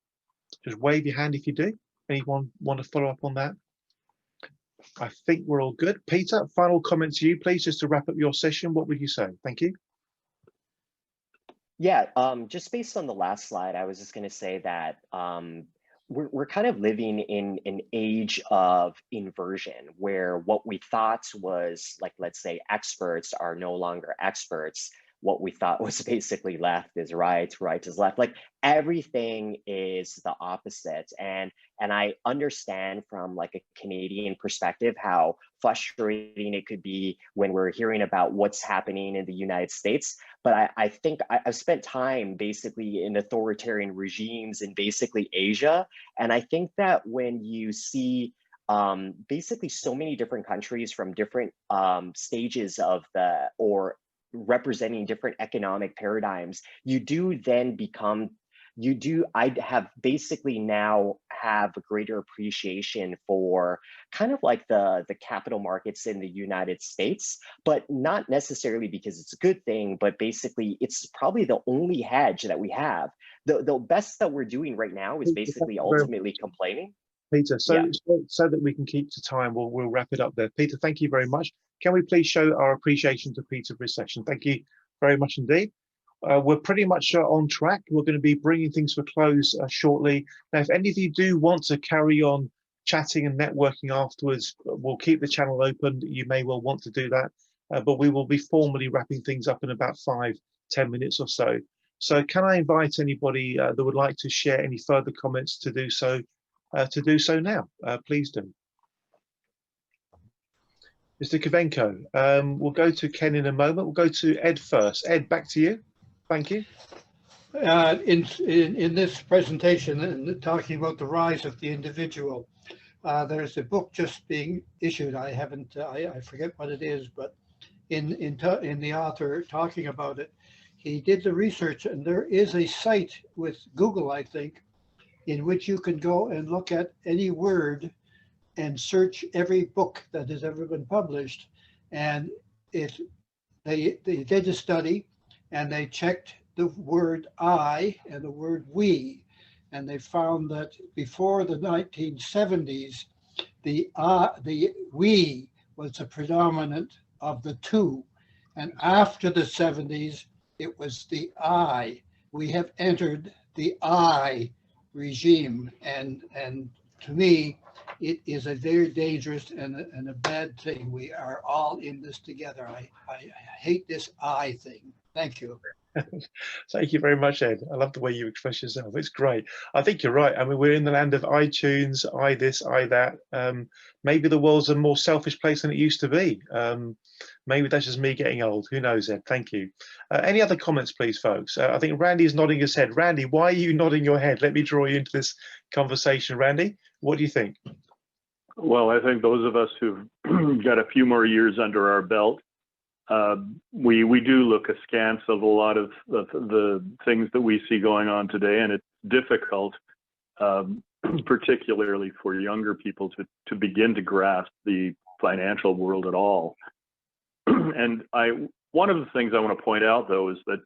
Just wave your hand if you do. Anyone want to follow up on that? I think we're all good. Peter, final comment to you, please, just to wrap up your session. What would you say? Thank you. Yeah, just based on the last slide, I was just going to say that we're kind of living in an age of inversion where what we thought was like, let's say, experts are no longer experts. What we thought was basically left is right, right is left. Like everything is the opposite. And I understand from like a Canadian perspective how frustrating it could be when we're hearing about what's happening in the United States. But I think I've spent time basically in authoritarian regimes in basically Asia. And I think that when you see basically so many different countries from different stages of representing different economic paradigms, I have basically now have a greater appreciation for kind of like the capital markets in the United States, but not necessarily because it's a good thing, but basically it's probably the only hedge that we have. The best that we're doing right now is basically ultimately complaining. Peter, so that we can keep to time, we'll wrap it up there. Peter, thank you very much. Can we please show our appreciation to Peter for his session? Thank you very much indeed. We're pretty much on track. We're going to be bringing things to a close shortly. Now, if any of you do want to carry on chatting and networking afterwards, we'll keep the channel open. You may well want to do that, but we will be formally wrapping things up in about 5-10 minutes or so. So can I invite anybody that would like to share any further comments to do so now? Please do. Mr. Kavenko, we'll go to Ken in a moment. We'll go to Ed first. Ed, back to you. Thank you. In this presentation, and talking about the rise of the individual, there's a book just being issued. I forget what it is, but in the author talking about it, he did the research, and there is a site with Google, I think, in which you can go and look at any word and search every book that has ever been published. And they did a study, and they checked the word I and the word we, and they found that before the 1970s, the we was the predominant of the two, and after the 70s, it was the I. We have entered the I regime, and to me, it is a very dangerous and a bad thing. We are all in this together. I hate this I thing. Thank you. Thank you very much, Ed. I love the way you express yourself. It's great. I think you're right. I mean, we're in the land of iTunes, I this, I that. Maybe the world's a more selfish place than it used to be. Maybe that's just me getting old. Who knows, Ed? Thank you. Any other comments, please, folks? I think Randy is nodding his head. Randy, why are you nodding your head? Let me draw you into this conversation. Randy, what do you think? Well, I think those of us who've got a few more years under our belt, we do look askance of a lot of the things that we see going on today, and it's difficult, particularly for younger people, to begin to grasp the financial world at all. And one of the things I want to point out, though, is that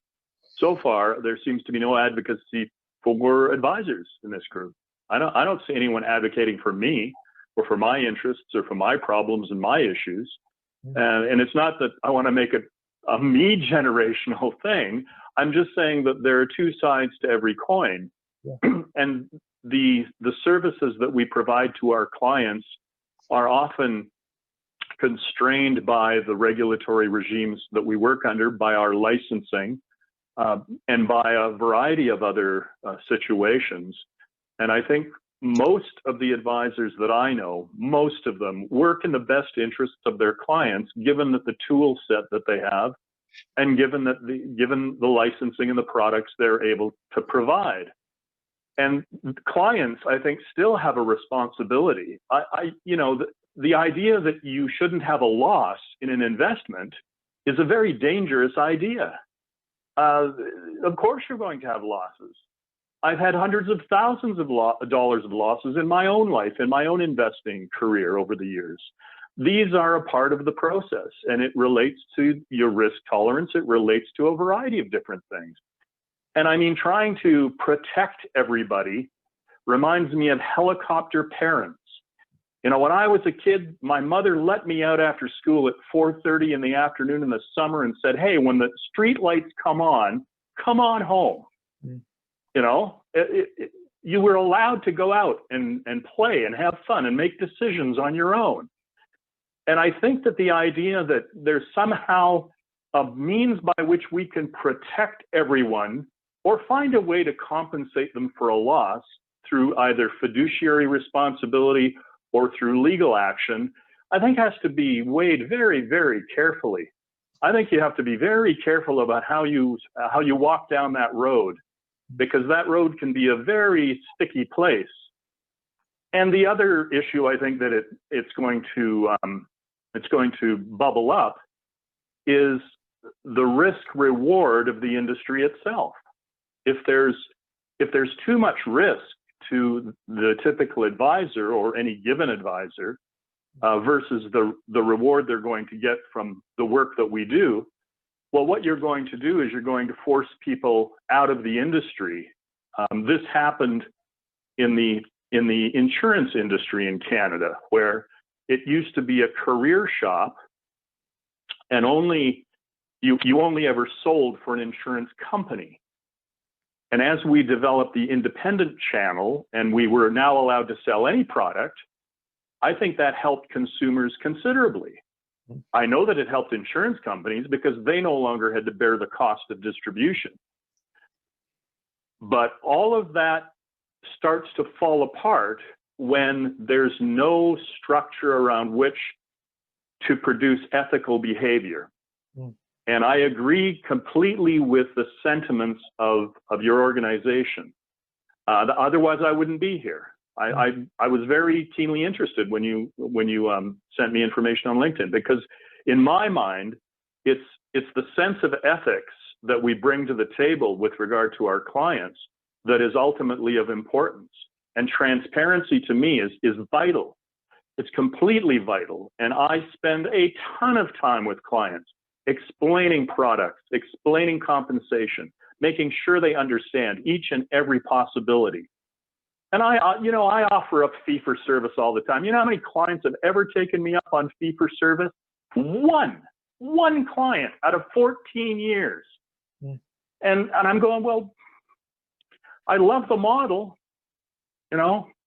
so far there seems to be no advocacy for advisors in this group. I don't see anyone advocating for me or for my interests or for my problems and my issues. And it's not that I want to make it a me generational thing. I'm just saying that there are two sides to every coin. Yeah. And the services that we provide to our clients are often constrained by the regulatory regimes that we work under, by our licensing, and by a variety of other situations. And I think most of the advisors that I know, most of them work in the best interests of their clients, given that the tool set that they have, and given the licensing and the products they're able to provide. And clients, I think, still have a responsibility. The idea that you shouldn't have a loss in an investment is a very dangerous idea. Of course you're going to have losses. I've had hundreds of thousands of dollars of losses in my own life, in my own investing career over the years. These are a part of the process, and it relates to your risk tolerance. It relates to a variety of different things. And I mean, trying to protect everybody reminds me of helicopter parents. You know, when I was a kid, my mother let me out after school at 4:30 in the afternoon in the summer and said, hey, when the street lights come on home. Mm. You know, you were allowed to go out and play and have fun and make decisions on your own. And I think that the idea that there's somehow a means by which we can protect everyone or find a way to compensate them for a loss through either fiduciary responsibility or through legal action, I think has to be weighed very, very carefully. I think you have to be very careful about how you walk down that road, because that road can be a very sticky place. And the other issue I think that it's going to bubble up is the risk reward of the industry itself. If there's too much risk to the typical advisor or any given advisor versus the reward they're going to get from the work that we do, well, what you're going to do is you're going to force people out of the industry. This happened in the insurance industry in Canada, where it used to be a career shop, and you only ever sold for an insurance company. And as we developed the independent channel and we were now allowed to sell any product, I think that helped consumers considerably. I know that it helped insurance companies because they no longer had to bear the cost of distribution. But all of that starts to fall apart when there's no structure around which to produce ethical behavior. Mm. And I agree completely with the sentiments of your organization. Otherwise, I wouldn't be here. I was very keenly interested when you sent me information on LinkedIn, because in my mind, it's the sense of ethics that we bring to the table with regard to our clients that is ultimately of importance. And transparency to me is vital. It's completely vital. And I spend a ton of time with clients explaining products, explaining compensation, making sure they understand each and every possibility. And I offer up fee for service all the time. You know how many clients have ever taken me up on fee for service? One client out of 14 years. Mm. And I'm going, well, I love the model,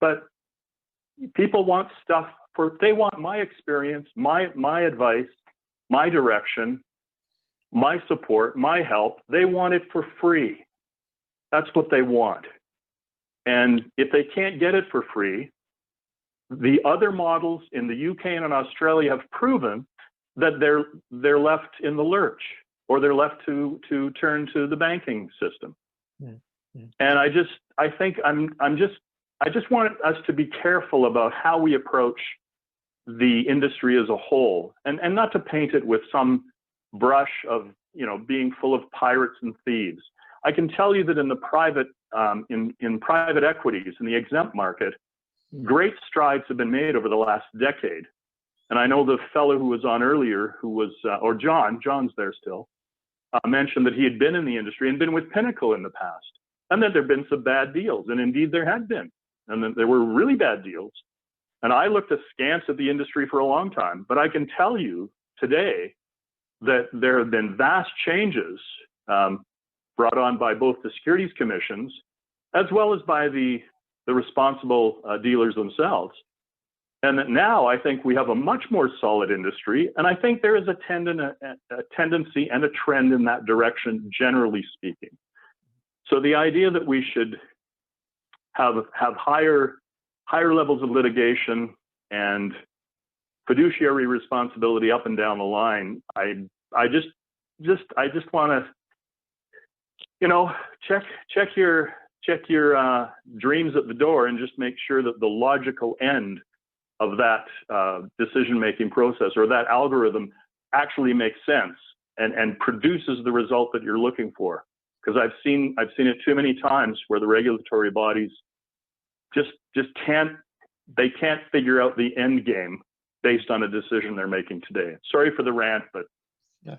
but people want stuff they want my experience, my advice, my direction, my support, my help. They want it for free. That's what they want. And if they can't get it for free, the other models in the UK and in Australia have proven that they're left in the lurch, or they're left to turn to the banking system. And I just want us to be careful about how we approach the industry as a whole, and not to paint it with some brush of, you know, being full of pirates and thieves. I can tell you that in the private in private equities, in the exempt market, great strides have been made over the last decade. And I know the fellow who was on earlier, who was, or John's there still, mentioned that he had been in the industry and been with Pinnacle in the past, and that there have been some bad deals. And indeed there had been, and that there were really bad deals. And I looked askance at the industry for a long time, but I can tell you today that there have been vast changes brought on by both the securities commissions, as well as by the responsible dealers themselves. And that now I think we have a much more solid industry, and I think there is a tendency and a trend in that direction, generally speaking. So the idea that we should have higher levels of litigation and fiduciary responsibility up and down the line, I just want to, you know, check your dreams at the door, and just make sure that the logical end of that decision-making process, or that algorithm, actually makes sense and produces the result that you're looking for. Because I've seen it too many times where the regulatory bodies just can't figure out the end game based on a decision they're making today. Sorry for the rant, but yeah.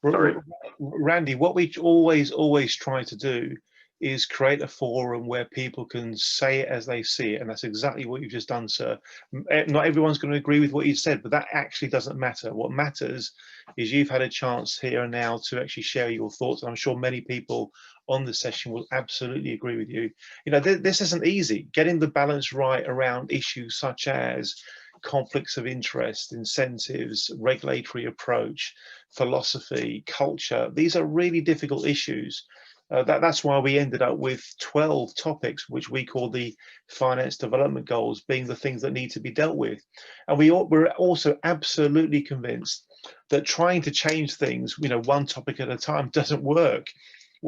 Sorry. Randy, what we always try to do is create a forum where people can say it as they see it, and that's exactly what you've just done, sir. Not everyone's going to agree with what you said, but that actually doesn't matter. What matters is you've had a chance here and now to actually share your thoughts, and I'm sure many people on the session will absolutely agree with you. You know, this isn't easy. Getting the balance right around issues such as conflicts of interest, incentives, regulatory approach, philosophy, culture, these are really difficult issues. That's why we ended up with 12 topics, which we call the finance development goals, being the things that need to be dealt with. And we're also absolutely convinced that trying to change things, you know, one topic at a time doesn't work.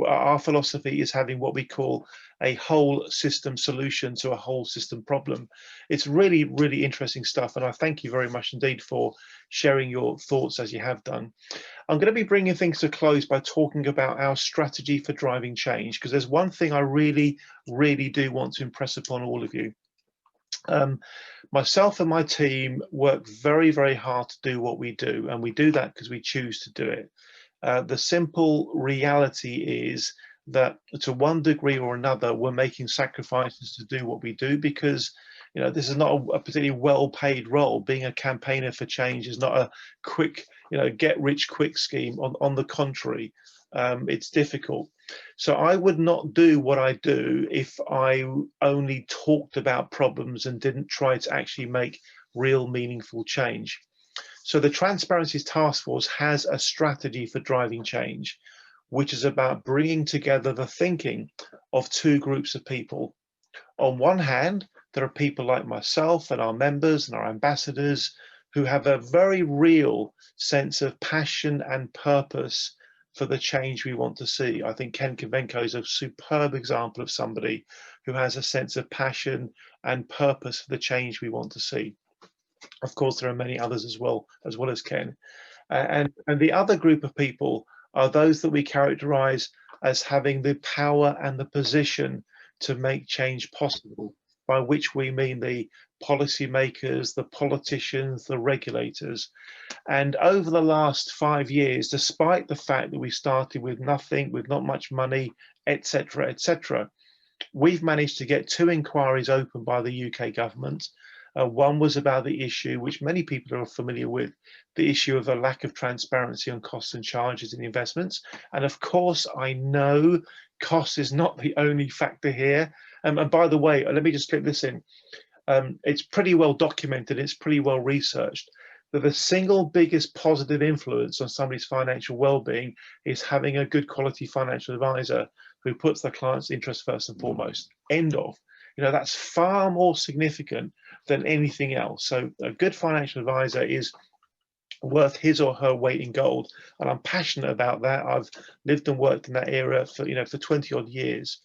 Our philosophy is having what we call a whole system solution to a whole system problem. It's really, really interesting stuff. And I thank you very much indeed for sharing your thoughts as you have done. I'm going to be bringing things to close by talking about our strategy for driving change, because there's one thing I really, really do want to impress upon all of you. Myself and my team work very, very hard to do what we do, and we do that because we choose to do it. The simple reality is that to one degree or another, we're making sacrifices to do what we do, because, you know, this is not a particularly well-paid role. Being a campaigner for change is not a quick, you know, get-rich-quick scheme. On the contrary, it's difficult. So I would not do what I do if I only talked about problems and didn't try to actually make real meaningful change. So the Transparency Task Force has a strategy for driving change, which is about bringing together the thinking of two groups of people. On one hand, there are people like myself and our members and our ambassadors who have a very real sense of passion and purpose for the change we want to see. I think Ken Kavenko is a superb example of somebody who has a sense of passion and purpose for the change we want to see. Of course, there are many others as well as Ken. And the other group of people are those that we characterize as having the power and the position to make change possible, by which we mean the policymakers, the politicians, the regulators. And over the last 5 years, despite the fact that we started with nothing, with not much money, etc., we've managed to get 2 inquiries opened by the UK government. One was about the issue, which many people are familiar with, the issue of a lack of transparency on costs and charges in investments. And of course, I know cost is not the only factor here. And by the way, let me just slip this in. It's pretty well documented, it's pretty well researched, that the single biggest positive influence on somebody's financial well-being is having a good quality financial advisor who puts their client's interest first and foremost. End of. You know, that's far more significant than anything else. So a good financial advisor is worth his or her weight in gold, and I'm passionate about that. I've lived and worked in that area for for 20 odd years.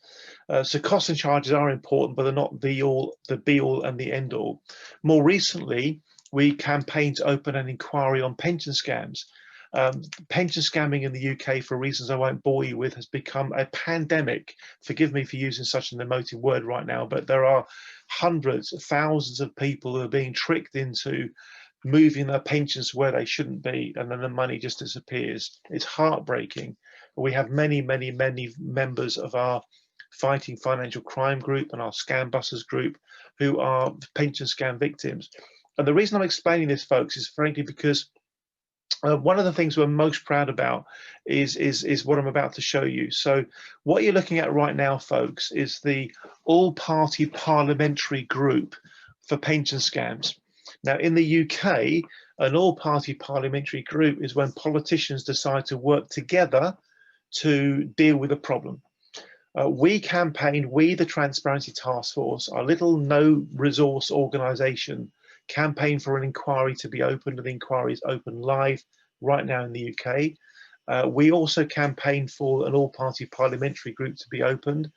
So costs and charges are important, but they're not the be all and the end all. More recently, we campaigned to open an inquiry on pension scams. Pension scamming in the UK, for reasons I won't bore you with, has become a pandemic. Forgive me for using such an emotive word right now, but there are hundreds, thousands of people who are being tricked into moving their pensions where they shouldn't be, and then the money just disappears. It's heartbreaking. We have many members of our Fighting Financial Crime group and our Scam Busters group who are pension scam victims. And the reason I'm explaining this, folks, is frankly because one of the things we're most proud about is what I'm about to show you. So what you're looking at right now, folks, is the all-party parliamentary group for pension scams. Now, in the UK, an all-party parliamentary group is when politicians decide to work together to deal with a problem. We campaigned, we, the Transparency Task Force, our little no-resource organisation, campaigned for an inquiry to be opened, and the inquiry is open live right now in the UK. We also campaigned for an all-party parliamentary group to be opened.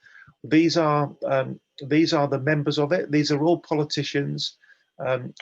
These are the members of it. These are all politicians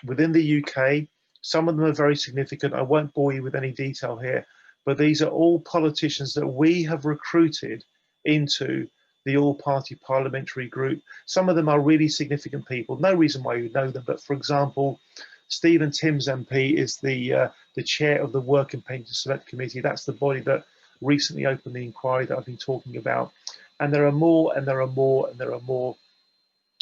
within the UK. Some of them are very significant. I won't bore you with any detail here, but these are all politicians that we have recruited into the all-party parliamentary group. Some of them are really significant people. No reason why you know them, but for example, Stephen Timms MP is the chair of the Work and Pension Select Committee. That's the body that recently opened the inquiry that I've been talking about. And there are more, and there are more, and there are more.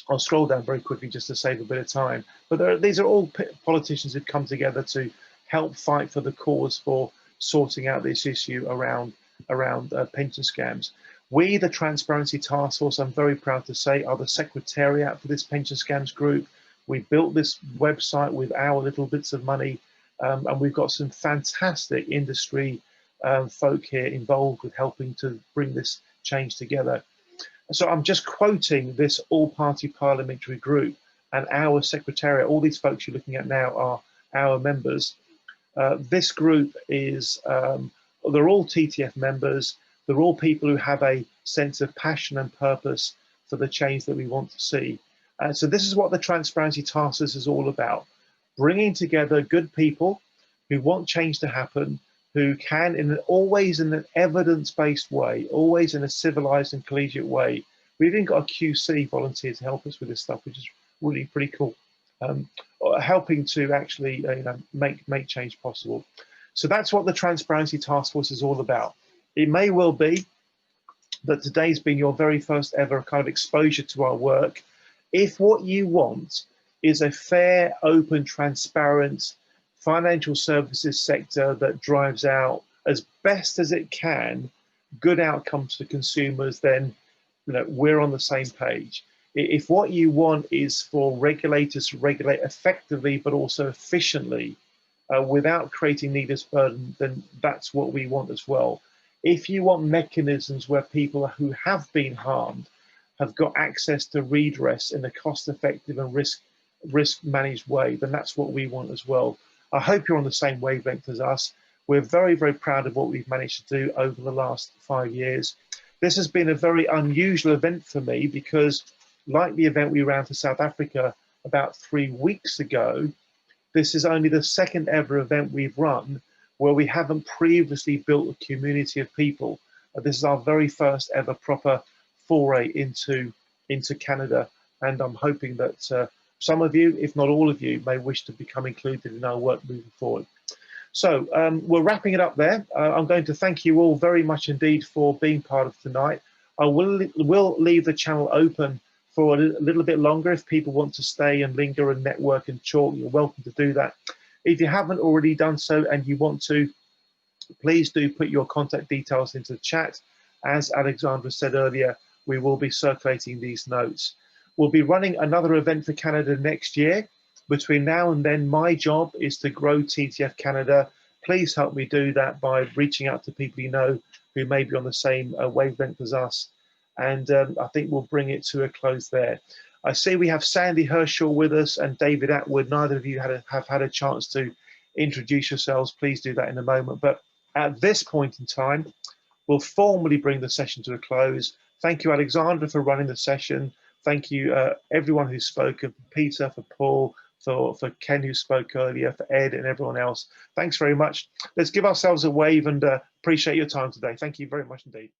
I'll scroll down very quickly just to save a bit of time. But these are all politicians who've come together to help fight for the cause for sorting out this issue around pension scams. We, the Transparency Task Force, I'm very proud to say, are the secretariat for this pension scams group. We built this website with our little bits of money, and we've got some fantastic industry folk here involved with helping to bring this change together. So I'm just quoting this all-party parliamentary group and our secretariat. All these folks you're looking at now are our members. This group is, they're all TTF members. They're all people who have a sense of passion and purpose for the change that we want to see. So this is what the Transparency Task Force is all about. Bringing together good people who want change to happen, who can, always in an evidence-based way, always in a civilized and collegiate way. We've even got a QC volunteer to help us with this stuff, which is really pretty cool. Helping to actually make change possible. So that's what the Transparency Task Force is all about. It may well be that today's been your very first ever kind of exposure to our work. If what you want is a fair, open, transparent financial services sector that drives out as best as it can good outcomes for consumers, then we're on the same page. If what you want is for regulators to regulate effectively but also efficiently without creating needless burden, then that's what we want as well. If you want mechanisms where people who have been harmed have got access to redress in a cost-effective and risk-managed way, then that's what we want as well. I hope you're on the same wavelength as us. We're very, very proud of what we've managed to do over the last 5 years. This has been a very unusual event for me because, like the event we ran for South Africa about 3 weeks ago, this is only the second ever event we've run where we haven't previously built a community of people. This is our very first ever proper foray into Canada, and I'm hoping that some of you, if not all of you, may wish to become included in our work moving forward. So we're wrapping it up there. I'm going to thank you all very much indeed for being part of tonight. I will leave the channel open for a little bit longer. If people want to stay and linger and network and talk, you're welcome to do that. If you haven't already done so and you want to, please do put your contact details into the chat. As Alexandra said earlier, we will be circulating these notes. We'll be running another event for Canada next year. Between now and then, my job is to grow TTF Canada. Please help me do that by reaching out to people you know who may be on the same wavelength as us. And I think we'll bring it to a close there. I see we have Sandy Herschel with us and David Atwood. Neither of you have had a chance to introduce yourselves, please do that in a moment. But at this point in time, we'll formally bring the session to a close. Thank you, Alexandra, for running the session. Thank you, everyone who's spoken, for Peter, for Paul, for Ken, who spoke earlier, for Ed and everyone else. Thanks very much. Let's give ourselves a wave and appreciate your time today. Thank you very much indeed.